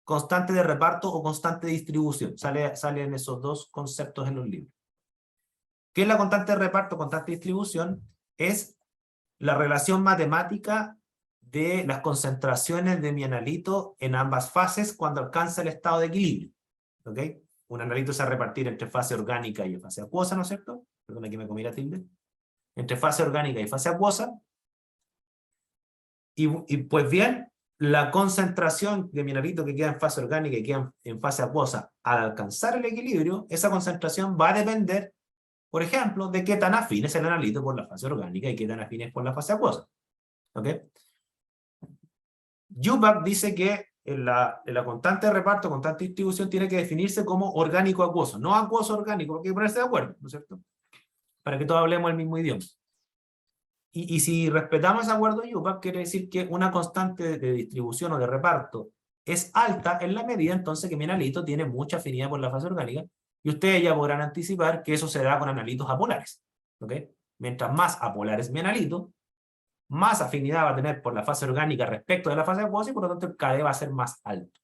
constante de reparto o constante de distribución. Salen esos dos conceptos en los libros. ¿Qué es la constante de reparto, constante de distribución? Es la relación matemática de las concentraciones de mi analito en ambas fases cuando alcanza el estado de equilibrio. ¿Ok? Un analito se va a repartir entre fase orgánica y fase acuosa, ¿no es cierto? Perdón, aquí me comí la tilde. Entre fase orgánica y fase acuosa. Y pues bien, la concentración de mi analito que queda en fase orgánica y queda en fase acuosa, al alcanzar el equilibrio, esa concentración va a depender, por ejemplo, de qué tan afín es el analito por la fase orgánica y qué tan afín es por la fase acuosa. ¿Ok? UPack dice que la constante de reparto, constante de distribución, tiene que definirse como orgánico-acuoso, no acuoso-orgánico, porque hay que ponerse de acuerdo, ¿no es cierto? Para que todos hablemos el mismo idioma. Y si respetamos ese acuerdo UPack, quiere decir que una constante de distribución o de reparto es alta en la medida entonces que mi analito tiene mucha afinidad por la fase orgánica, y ustedes ya podrán anticipar que eso se da con analitos apolares. ¿Ok? Mientras más apolar es mi analito, más afinidad va a tener por la fase orgánica respecto de la fase acuosa y por lo tanto el KD va a ser más alto.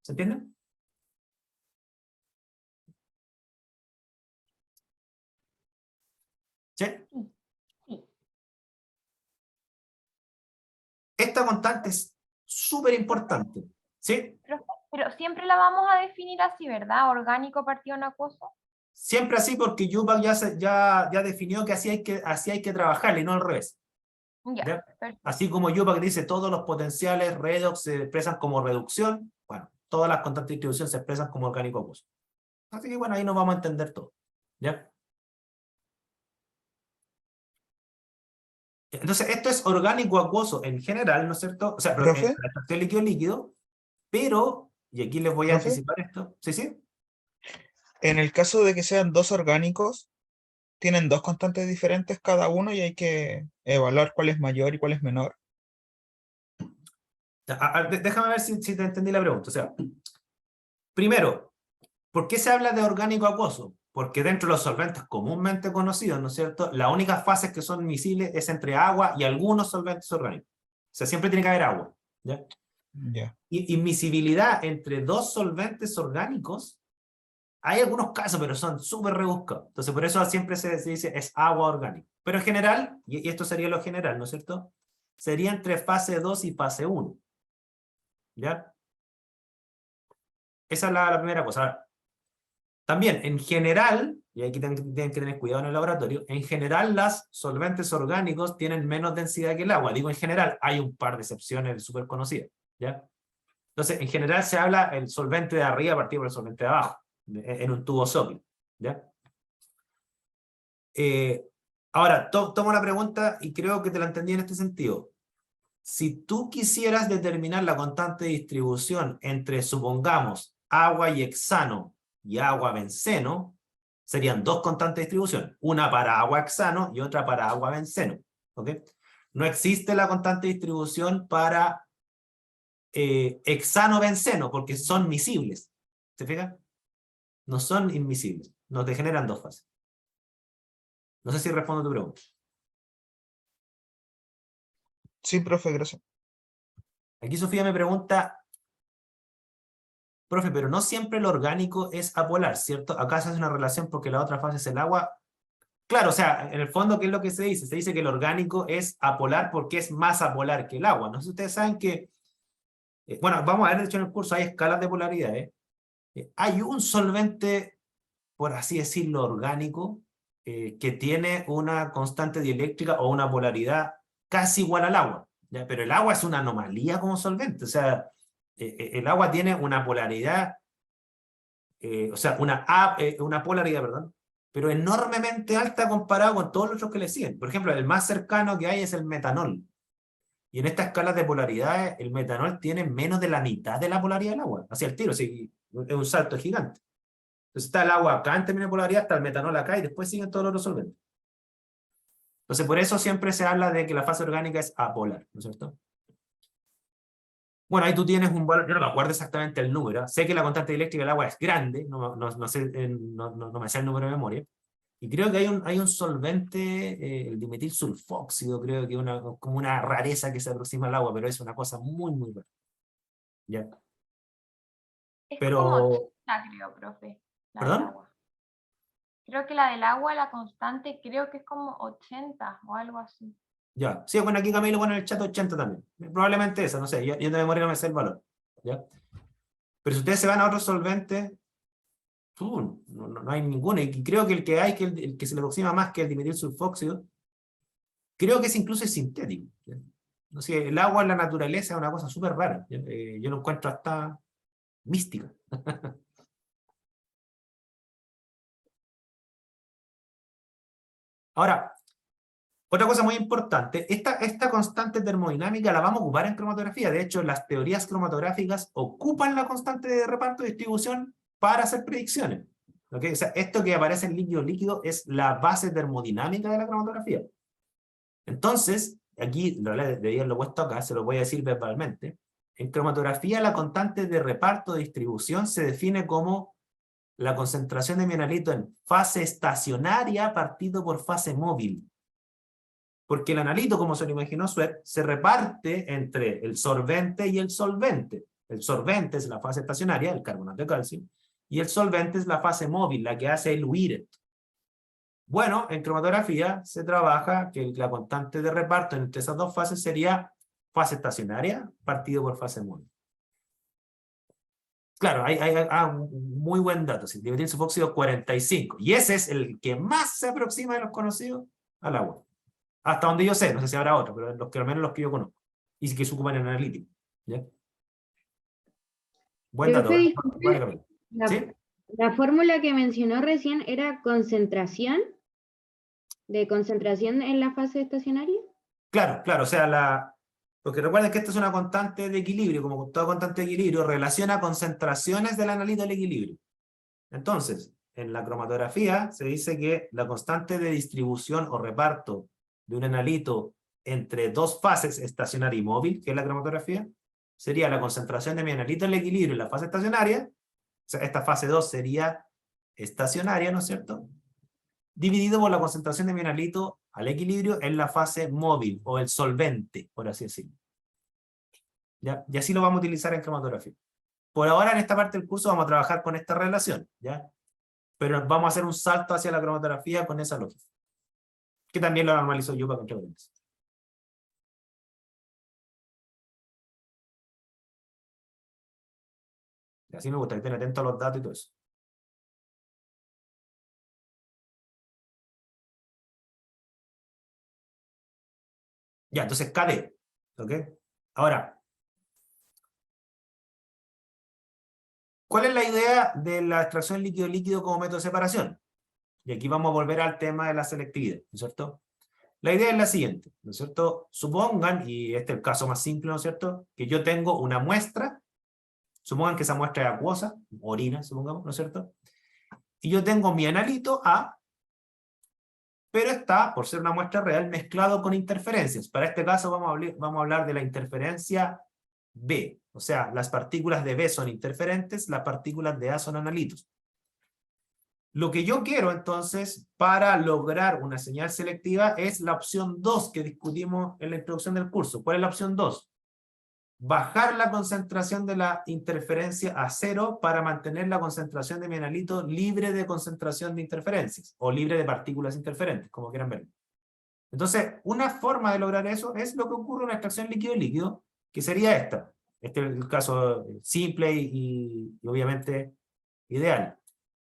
¿Se entiende? ¿Sí? Sí. Esta constante es súper importante. ¿Sí? Pero siempre la vamos a definir así, ¿verdad? Orgánico partido en acuoso. Siempre así porque UPack ya definió que así hay que trabajarle y no al revés. Ya, Así como UPack dice todos los potenciales redox se expresan como reducción, bueno, todas las constantes de distribución se expresan como orgánico acuoso. Así que bueno, ahí nos vamos a entender todo. ¿Ya? Entonces, esto es orgánico acuoso en general, ¿no es cierto? O sea, pero ¿Profe? la extracción líquido-líquido, pero, y aquí les voy a ¿Profe? anticipar esto, ¿sí, sí? En el caso de que sean dos orgánicos, tienen dos constantes diferentes cada uno y hay que evaluar cuál es mayor y cuál es menor. Déjame ver si te entendí la pregunta. O sea, primero, ¿por qué se habla de orgánico acuoso? Porque dentro de los solventes comúnmente conocidos, ¿no es cierto?, las únicas fases que son miscibles es entre agua y algunos solventes orgánicos. O sea, siempre tiene que haber agua. ¿Ya? Ya. Y miscibilidad entre dos solventes orgánicos, hay algunos casos, pero son súper rebuscados. Entonces, por eso siempre se dice es agua orgánica. Pero en general, y esto sería lo general, ¿no es cierto?, sería entre fase 2 y fase 1. ¿Ya? Esa es la primera cosa. Ahora, también, en general, y aquí tienen que tener cuidado en el laboratorio, en general los solventes orgánicos tienen menos densidad que el agua. Digo en general, hay un par de excepciones súper conocidas. ¿ya? Entonces, en general se habla el solvente de arriba partido por el solvente de abajo, en un tubo sólido, ¿ya? Ahora, tomo la pregunta y creo que te la entendí en este sentido. Si tú quisieras determinar la constante de distribución entre, supongamos, agua y hexano y agua-benceno, serían dos constantes de distribución, una para agua-hexano y otra para agua-benceno, ¿ok? No existe la constante de distribución para hexano-benceno, porque son miscibles, ¿se fijan? No son inmiscibles, no te generan dos fases. No sé si respondo a tu pregunta. Sí, profe, gracias. Aquí Sofía me pregunta, profe, pero no siempre lo orgánico es apolar, ¿cierto? Acá se hace una relación porque la otra fase es el agua. Claro, o sea, en el fondo, ¿qué es lo que se dice? Se dice que el orgánico es apolar porque es más apolar que el agua. No sé si ustedes saben que, bueno, vamos a ver, de hecho en el curso hay escalas de polaridad, hay un solvente, por así decirlo, orgánico, que tiene una constante dieléctrica o una polaridad casi igual al agua, ¿ya? Pero el agua es una anomalía como solvente, o sea, el agua tiene una polaridad, o sea, una polaridad, perdón, pero enormemente alta comparado con todos los otros que le siguen. Por ejemplo, el más cercano que hay es el metanol. Y en esta escala de polaridades, el metanol tiene menos de la mitad de la polaridad del agua, hacia el tiro, sí, es un salto gigante. Entonces está el agua acá en términos de polaridad, está el metanol acá y después siguen todos los otros solventes. Entonces por eso siempre se habla de que la fase orgánica es apolar, ¿no es cierto? Bueno, ahí tú tienes un valor, yo no me acuerdo exactamente el número, sé que la constante eléctrica del agua es grande, no sé, no me sé el número de memoria, y creo que hay un solvente, el dimetil sulfóxido, creo que como una rareza que se aproxima al agua, pero es una cosa muy, muy rara. ¿Ya? Es Pero... como 80, creo, profe, la del ¿Perdón? agua. Creo que la del agua, la constante, creo que es como 80 o algo así. Ya, sí, bueno, aquí Camilo pone en el chat 80 también. Probablemente esa, no sé, yo de memoria no me sé el valor. ¿Ya? Pero si ustedes se van a otros solventes, no hay ninguno. Y creo que el que hay, el que se le aproxima más que el dimetil sulfóxido, creo que es incluso sintético. ¿Ya? No sé, el agua en la naturaleza es una cosa súper rara. Yo lo encuentro hasta mística. Ahora, otra cosa muy importante, esta constante termodinámica la vamos a ocupar en cromatografía. De hecho, las teorías cromatográficas ocupan la constante de reparto y distribución para hacer predicciones. ¿Okay? O sea, esto que aparece en líquido-líquido es la base termodinámica de la cromatografía. Entonces, aquí, en realidad debería haberlo puesto acá, se lo voy a decir verbalmente. En cromatografía, la constante de reparto de distribución se define como la concentración de mineralito en fase estacionaria partido por fase móvil. Porque el analito, como se lo imaginó Sweat, se reparte entre el sorbente y el solvente. El sorbente es la fase estacionaria, el carbonato de calcio, y el solvente es la fase móvil, la que hace eluir esto. Bueno, en cromatografía se trabaja que la constante de reparto entre esas dos fases sería fase estacionaria partido por fase móvil. Claro, hay un muy buen dato, sí, dimetil sulfóxido 45, y ese es el que más se aproxima de los conocidos al agua. Hasta donde yo sé, no sé si habrá otro, pero al menos los que yo conozco. Y que se ocupan en analítico. ¿Ya? Buen dato. Profe, ¿Eh? disculpe, Vale, Camilo. la, ¿Sí? la fórmula que mencionó recién era concentración, de concentración en la fase estacionaria. Claro, o sea, porque recuerden que esta es una constante de equilibrio, como toda constante de equilibrio, relaciona concentraciones del analito al equilibrio. Entonces, en la cromatografía se dice que la constante de distribución o reparto de un analito entre dos fases, estacionaria y móvil, que es la cromatografía, sería la concentración de mi analito en el equilibrio en la fase estacionaria, o sea, esta fase 2 sería estacionaria, ¿no es cierto? Dividido por la concentración de mi analito al equilibrio en la fase móvil, o el solvente, por así decirlo. ¿Ya? Y así lo vamos a utilizar en cromatografía. Por ahora, en esta parte del curso, vamos a trabajar con esta relación, ¿ya? Pero vamos a hacer un salto hacia la cromatografía con esa lógica. Que también lo normalizo yo para controlar. Y así me gusta que estén atentos a los datos y todo eso. Ya, entonces KD. ¿Ok? Ahora, ¿Cuál es la idea de la extracción líquido-líquido como método de separación? Y aquí vamos a volver al tema de la selectividad, ¿no es cierto? La idea es la siguiente, ¿no es cierto? Supongan, y este es el caso más simple, ¿no es cierto?, que yo tengo una muestra, supongan que esa muestra es acuosa, orina, supongamos, ¿no es cierto? Y yo tengo mi analito A, pero está, por ser una muestra real, mezclado con interferencias. Para este caso vamos a hablar de la interferencia B, o sea, las partículas de B son interferentes, las partículas de A son analitos. Lo que yo quiero entonces para lograr una señal selectiva es la opción 2 que discutimos en la introducción del curso. ¿Cuál es la opción 2? Bajar la concentración de la interferencia a 0 para mantener la concentración de mi analito libre de concentración de interferencias, o libre de partículas interferentes, como quieran ver. Entonces, una forma de lograr eso es lo que ocurre en una extracción líquido-líquido, que sería esta. Este es el caso simple y obviamente ideal.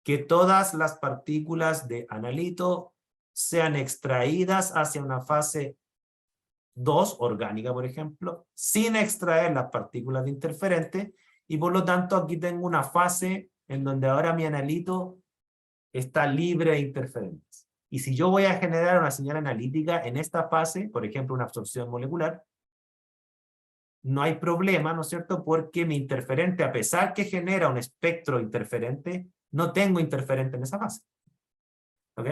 Que todas las partículas de analito sean extraídas hacia una fase 2, orgánica por ejemplo, sin extraer las partículas de interferente, y por lo tanto aquí tengo una fase en donde ahora mi analito está libre de interferentes. Y si yo voy a generar una señal analítica en esta fase, por ejemplo una absorción molecular, no hay problema, ¿no es cierto? Porque mi interferente, a pesar que genera un espectro interferente, no tengo interferente en esa fase. ¿Ok?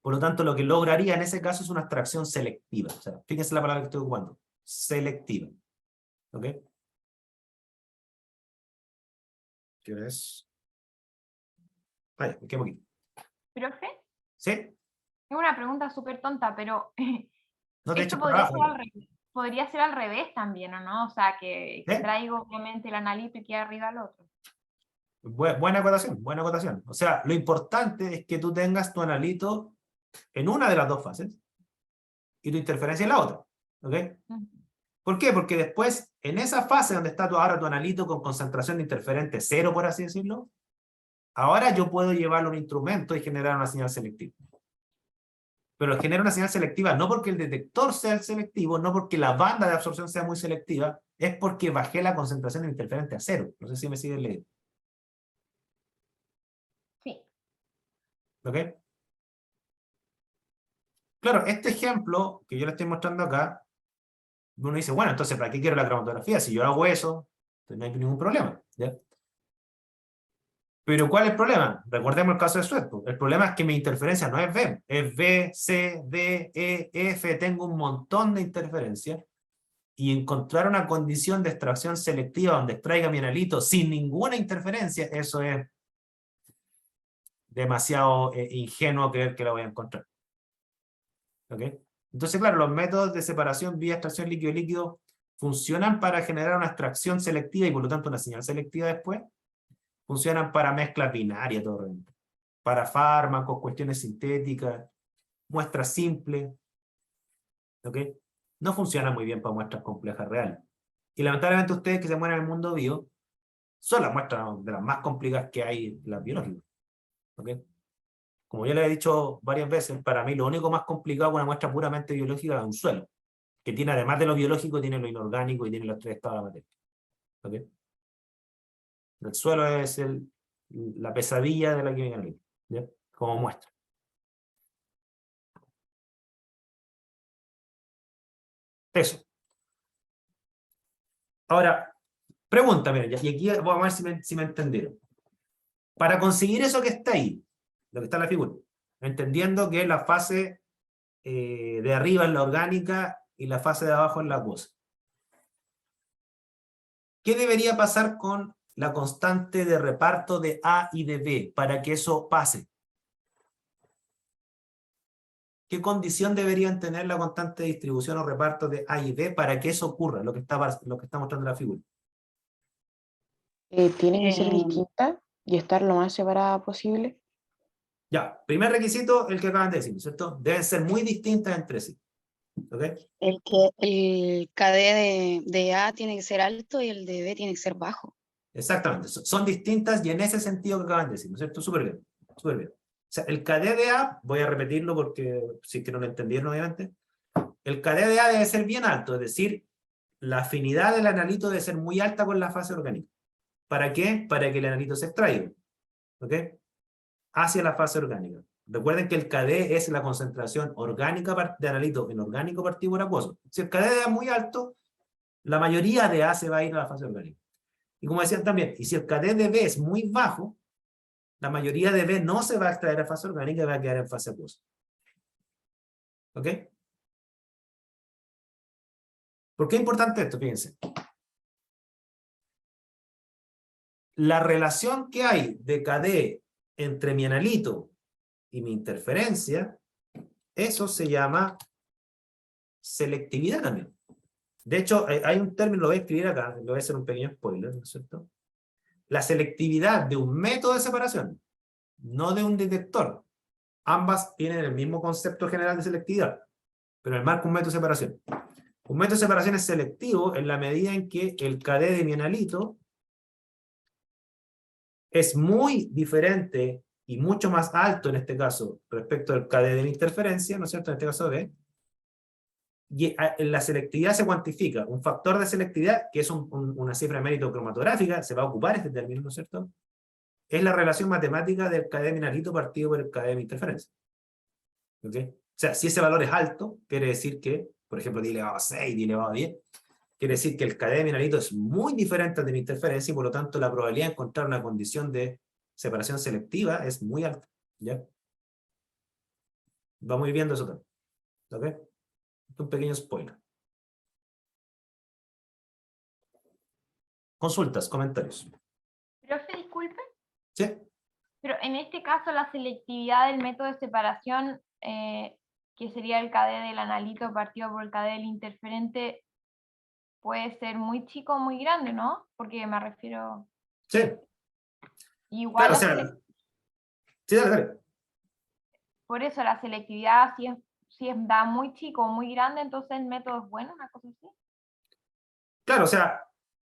Por lo tanto, lo que lograría en ese caso es una extracción selectiva. O sea, fíjense la palabra que estoy ocupando. Selectiva. ¿Ok? ¿Qué hora es? Vaya, me quedé poquito. Profe, ¿Sí? tengo una pregunta súper tonta, pero No te esto eches por podría abajo. ser, podría ser al revés también, ¿o no? O sea, que extraigo obviamente el analito y queda arriba el otro. Buena acotación, buena acotación. O sea, lo importante es que tú tengas tu analito en una de las dos fases y tu interferencia en la otra. ¿Ok? ¿Por qué? Porque después, en esa fase donde está ahora tu analito con concentración de interferente cero, por así decirlo, ahora yo puedo llevarlo a un instrumento y generar una señal selectiva. Pero genera una señal selectiva no porque el detector sea selectivo, no porque la banda de absorción sea muy selectiva, es porque bajé la concentración de interferente a cero. No sé si me siguen leyendo. Sí. ¿Ok? Claro, este ejemplo que yo le estoy mostrando acá, uno dice, bueno, entonces, ¿para qué quiero la cromatografía? Si yo hago eso, pues no hay ningún problema. ¿Ya? Pero ¿cuál es el problema? Recordemos el caso de Sweat. El problema es que mi interferencia no es B, es B, C, D, E, F, tengo un montón de interferencias, y encontrar una condición de extracción selectiva donde extraiga mi analito sin ninguna interferencia, eso es demasiado ingenuo creer que la voy a encontrar. ¿Ok? Entonces, claro, los métodos de separación vía extracción líquido-líquido funcionan para generar una extracción selectiva y por lo tanto una señal selectiva después. Funcionan para mezcla binaria, todo realmente. Para fármacos, cuestiones sintéticas, muestras simples. ¿Ok? No funcionan muy bien para muestras complejas reales. Y lamentablemente ustedes que se mueven en el mundo bio, son las muestras de las más complicadas que hay, las biológicas. ¿Ok? Como yo les he dicho varias veces, para mí lo único más complicado con una muestra puramente biológica es un suelo, que tiene además de lo biológico, tiene lo inorgánico y tiene los tres estados de la materia. ¿Ok? El suelo es la pesadilla de la química analítica, ¿ya? Como muestra. Eso. Ahora, pregunta, miren, y aquí vamos a ver si me entendieron. Para conseguir eso que está ahí, lo que está en la figura, entendiendo que la fase de arriba es la orgánica y la fase de abajo es la acuosa. ¿Qué debería pasar con la constante de reparto de A y de B para que eso pase? ¿Qué condición deberían tener la constante de distribución o reparto de A y B para que eso ocurra, lo que está mostrando la figura? Tiene que ser distinta y estar lo más separada posible. Ya, primer requisito, el que acaban de decir, ¿cierto? Deben ser muy distintas entre sí. ¿Ok? El KD de A tiene que ser alto y el de B tiene que ser bajo. Exactamente, son distintas y en ese sentido que acaban de decir, ¿no es cierto? Súper bien, súper bien. O sea, el KD de A, voy a repetirlo porque si es que no lo entendieron obviamente, el KD de A debe ser bien alto, es decir, la afinidad del analito debe ser muy alta con la fase orgánica. ¿Para qué? Para que el analito se extraiga. ¿Ok? Hacia la fase orgánica. Recuerden que el KD es la concentración orgánica de analito inorgánico partido por acuoso. Si el KD es muy alto, la mayoría de A se va a ir a la fase orgánica. Y como decían también, y si el KD de B es muy bajo, la mayoría de B no se va a extraer a fase orgánica y va a quedar en fase acuosa. ¿Ok? ¿Por qué es importante esto? Fíjense. La relación que hay de KD entre mi analito y mi interferencia, eso se llama selectividad también. De hecho, hay un término, lo voy a escribir acá, lo voy a hacer un pequeño spoiler, ¿no es cierto? La selectividad de un método de separación, no de un detector. Ambas tienen el mismo concepto general de selectividad, pero en el marco un método de separación. Un método de separación es selectivo en la medida en que el KD de mi analito es muy diferente y mucho más alto en este caso respecto al KD de mi interferencia, ¿no es cierto? En este caso B. Y la selectividad se cuantifica. Un factor de selectividad, que es una cifra de mérito cromatográfica, se va a ocupar este término, ¿no es cierto? Es la relación matemática del KD de mi analito partido por el KD de mi interferencia. ¿Ok? O sea, si ese valor es alto, quiere decir que, por ejemplo, d elevado a 6, d elevado a 10, quiere decir que el KD de mi analito es muy diferente al de mi interferencia y por lo tanto la probabilidad de encontrar una condición de separación selectiva es muy alta. ¿Ya? Vamos a ir viendo eso también. ¿Ok? Un pequeño spoiler. Consultas, comentarios. Profe, disculpe, ¿Sí? pero en este caso la selectividad del método de separación, que sería el KD del analito partido por el KD del interferente, puede ser muy chico o muy grande, ¿no? Porque me refiero... Sí. Igual Claro, o sea, sí, dale, dale. por eso la selectividad, si es da muy chico o muy grande, entonces el método es bueno, una cosa así. Claro, o sea,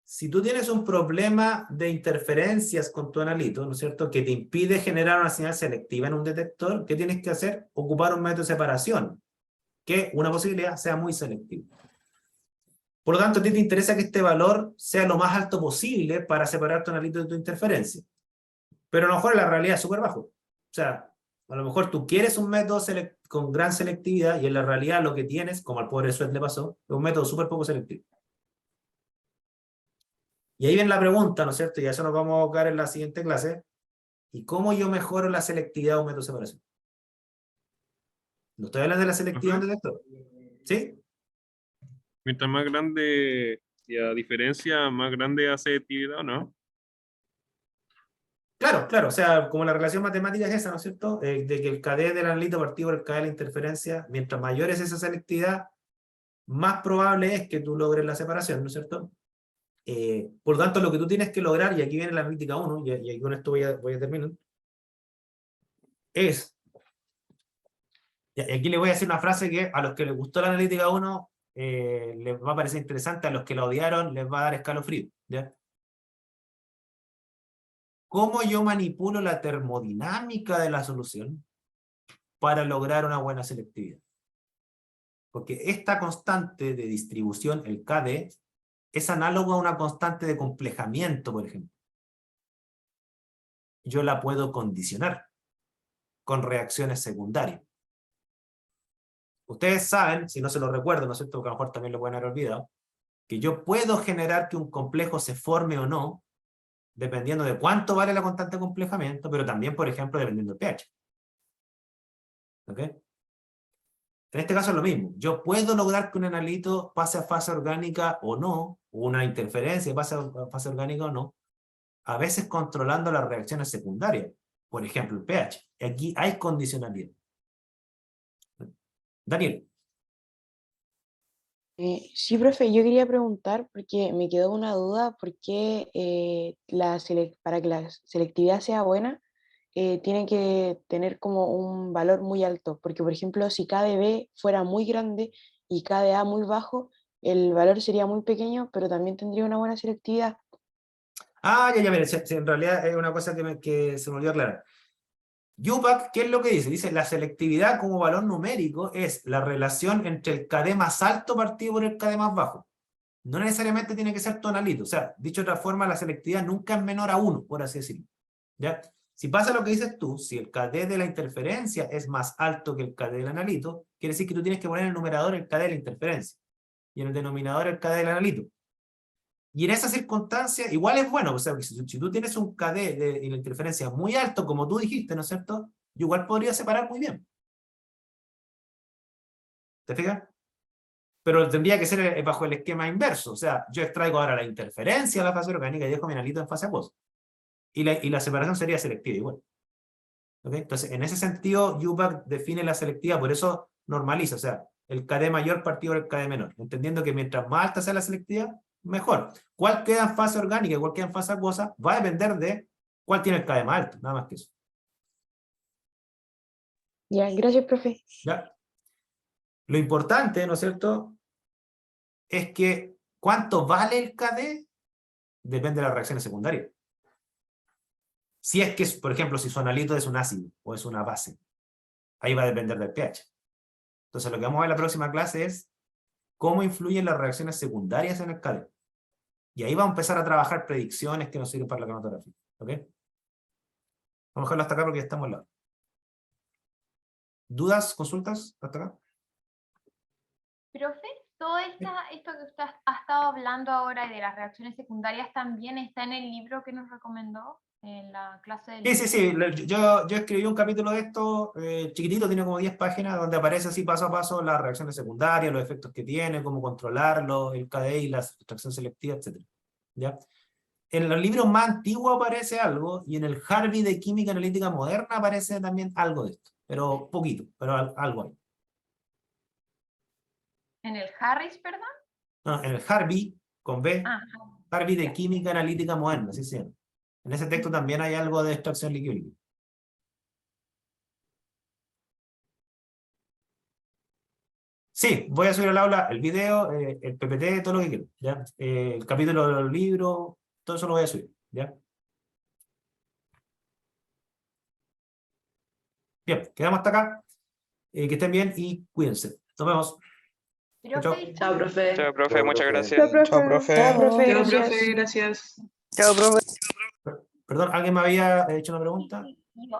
si tú tienes un problema de interferencias con tu analito, ¿no es cierto?, que te impide generar una señal selectiva en un detector, ¿qué tienes que hacer? Ocupar un método de separación, que una posibilidad sea muy selectivo. Por lo tanto, a ti te interesa que este valor sea lo más alto posible para separar tu analito de tu interferencia. Pero a lo mejor la realidad es súper bajo. O sea, a lo mejor tú quieres un método con gran selectividad y en la realidad lo que tienes, como al pobre Sweat le pasó, es un método súper poco selectivo. Y ahí viene la pregunta, ¿no es cierto? Y a eso nos vamos a abocar en la siguiente clase. ¿Y cómo yo mejoro la selectividad de un método de separación? No estoy hablando de la selectividad de un detector. ¿Sí? Mientras más grande, y a diferencia, más grande hace actividad, ¿o no? Claro, claro. O sea, como la relación matemática es esa, ¿no es cierto? De que el KD del analito partido por el KD de la interferencia, mientras mayor es esa selectividad, más probable es que tú logres la separación, ¿no es cierto? Por lo tanto, lo que tú tienes que lograr, y aquí viene la analítica 1, y aquí con esto voy a terminar, es, y aquí le voy a decir una frase que a los que les gustó la analítica 1 les va a parecer interesante, a los que la odiaron les va a dar escalofrío, ¿ya? ¿Cómo yo manipulo la termodinámica de la solución para lograr una buena selectividad? Porque esta constante de distribución, el KD, es análogo a una constante de complejamiento, por ejemplo. Yo la puedo condicionar con reacciones secundarias. Ustedes saben, si no se lo recuerdo, ¿no es cierto?, porque a lo mejor también lo pueden haber olvidado, que yo puedo generar que un complejo se forme o no, dependiendo de cuánto vale la constante de complejamiento, pero también, por ejemplo, dependiendo del pH. ¿Ok? En este caso es lo mismo. Yo puedo lograr que un analito pase a fase orgánica o no, o una interferencia pase a fase orgánica o no, a veces controlando las reacciones secundarias. Por ejemplo, el pH. Aquí hay condicionalidad. Daniel. Sí, profe, yo quería preguntar, porque me quedó una duda, ¿por qué para que la selectividad sea buena, tiene que tener como un valor muy alto? Porque, por ejemplo, si KdB fuera muy grande y KdA muy bajo, el valor sería muy pequeño, pero también tendría una buena selectividad. Ah, ya, mire, en realidad es una cosa que se me olvidó aclarar. UPAC, ¿qué es lo que dice? Dice, la selectividad como valor numérico es la relación entre el KD más alto partido por el KD más bajo. no necesariamente tiene que ser tu analito. O sea, dicho de otra forma, la selectividad nunca es menor a 1, por así decirlo. ¿Ya? Si pasa lo que dices tú, si el KD de la interferencia es más alto que el KD del analito, quiere decir que tú tienes que poner en el numerador el KD de la interferencia y en el denominador el KD del analito. Y en esa circunstancia, igual es bueno, o sea, si tú tienes un KD de la interferencia muy alto, como tú dijiste, ¿no es cierto? Yo igual podría separar muy bien. ¿Te fijas? Pero tendría que ser bajo el esquema inverso, o sea, yo extraigo ahora la interferencia a la fase orgánica y dejo mi analito en fase acuosa. Y la separación sería selectiva igual. ¿Okay? Entonces, en ese sentido, UPAC define la selectividad, por eso normaliza, o sea, el KD mayor partido del KD menor, entendiendo que mientras más alta sea la selectividad, mejor. ¿Cuál queda en fase orgánica y cuál queda en fase acuosa? Va a depender de cuál tiene el KD más alto, nada más que eso. Ya, gracias, profe. ¿Ya? Lo importante, ¿no es cierto?, es que cuánto vale el KD depende de las reacciones secundarias. Si es que, por ejemplo, si su analito es un ácido o es una base, ahí va a depender del pH. Entonces lo que vamos a ver en la próxima clase es cómo influyen las reacciones secundarias en el KD. Y ahí vamos a empezar a trabajar predicciones que nos sirven para la cromatografía. ¿Ok? Vamos a dejarlo hasta acá porque ya estamos al lado. ¿Dudas, consultas hasta acá? Profe, todo esto que usted ha estado hablando ahora de las reacciones secundarias también está en el libro que nos recomendó en la clase de... Sí. Yo escribí un capítulo de esto chiquitito, tiene como 10 páginas, donde aparece así paso a paso las reacciones secundarias, los efectos que tiene, cómo controlarlo, el KDI, la extracción selectiva, etc. ¿Ya? En los libros más antiguos aparece algo, y en el Harvey de Química Analítica Moderna aparece también algo de esto, pero poquito, pero algo hay. ¿En el Harris, perdón? No, en el Harvey, con B, Ah, Harvey de Química Analítica Moderna, así se llama. En ese texto también hay algo de extracción líquido. Sí, voy a subir al aula el video, el PPT, todo lo que quiero, ¿ya? El capítulo de los libros, todo eso lo voy a subir, ¿ya? Bien, quedamos hasta acá. Que estén bien y cuídense. Nos vemos. Chao. Chao, profe. Chao, profe, Chao, muchas profe. gracias. Chao, profe. Chao, profe, Chao, gracias. profe, gracias. Chao, profe. Perdón, ¿alguien me había hecho una pregunta? sí, yo.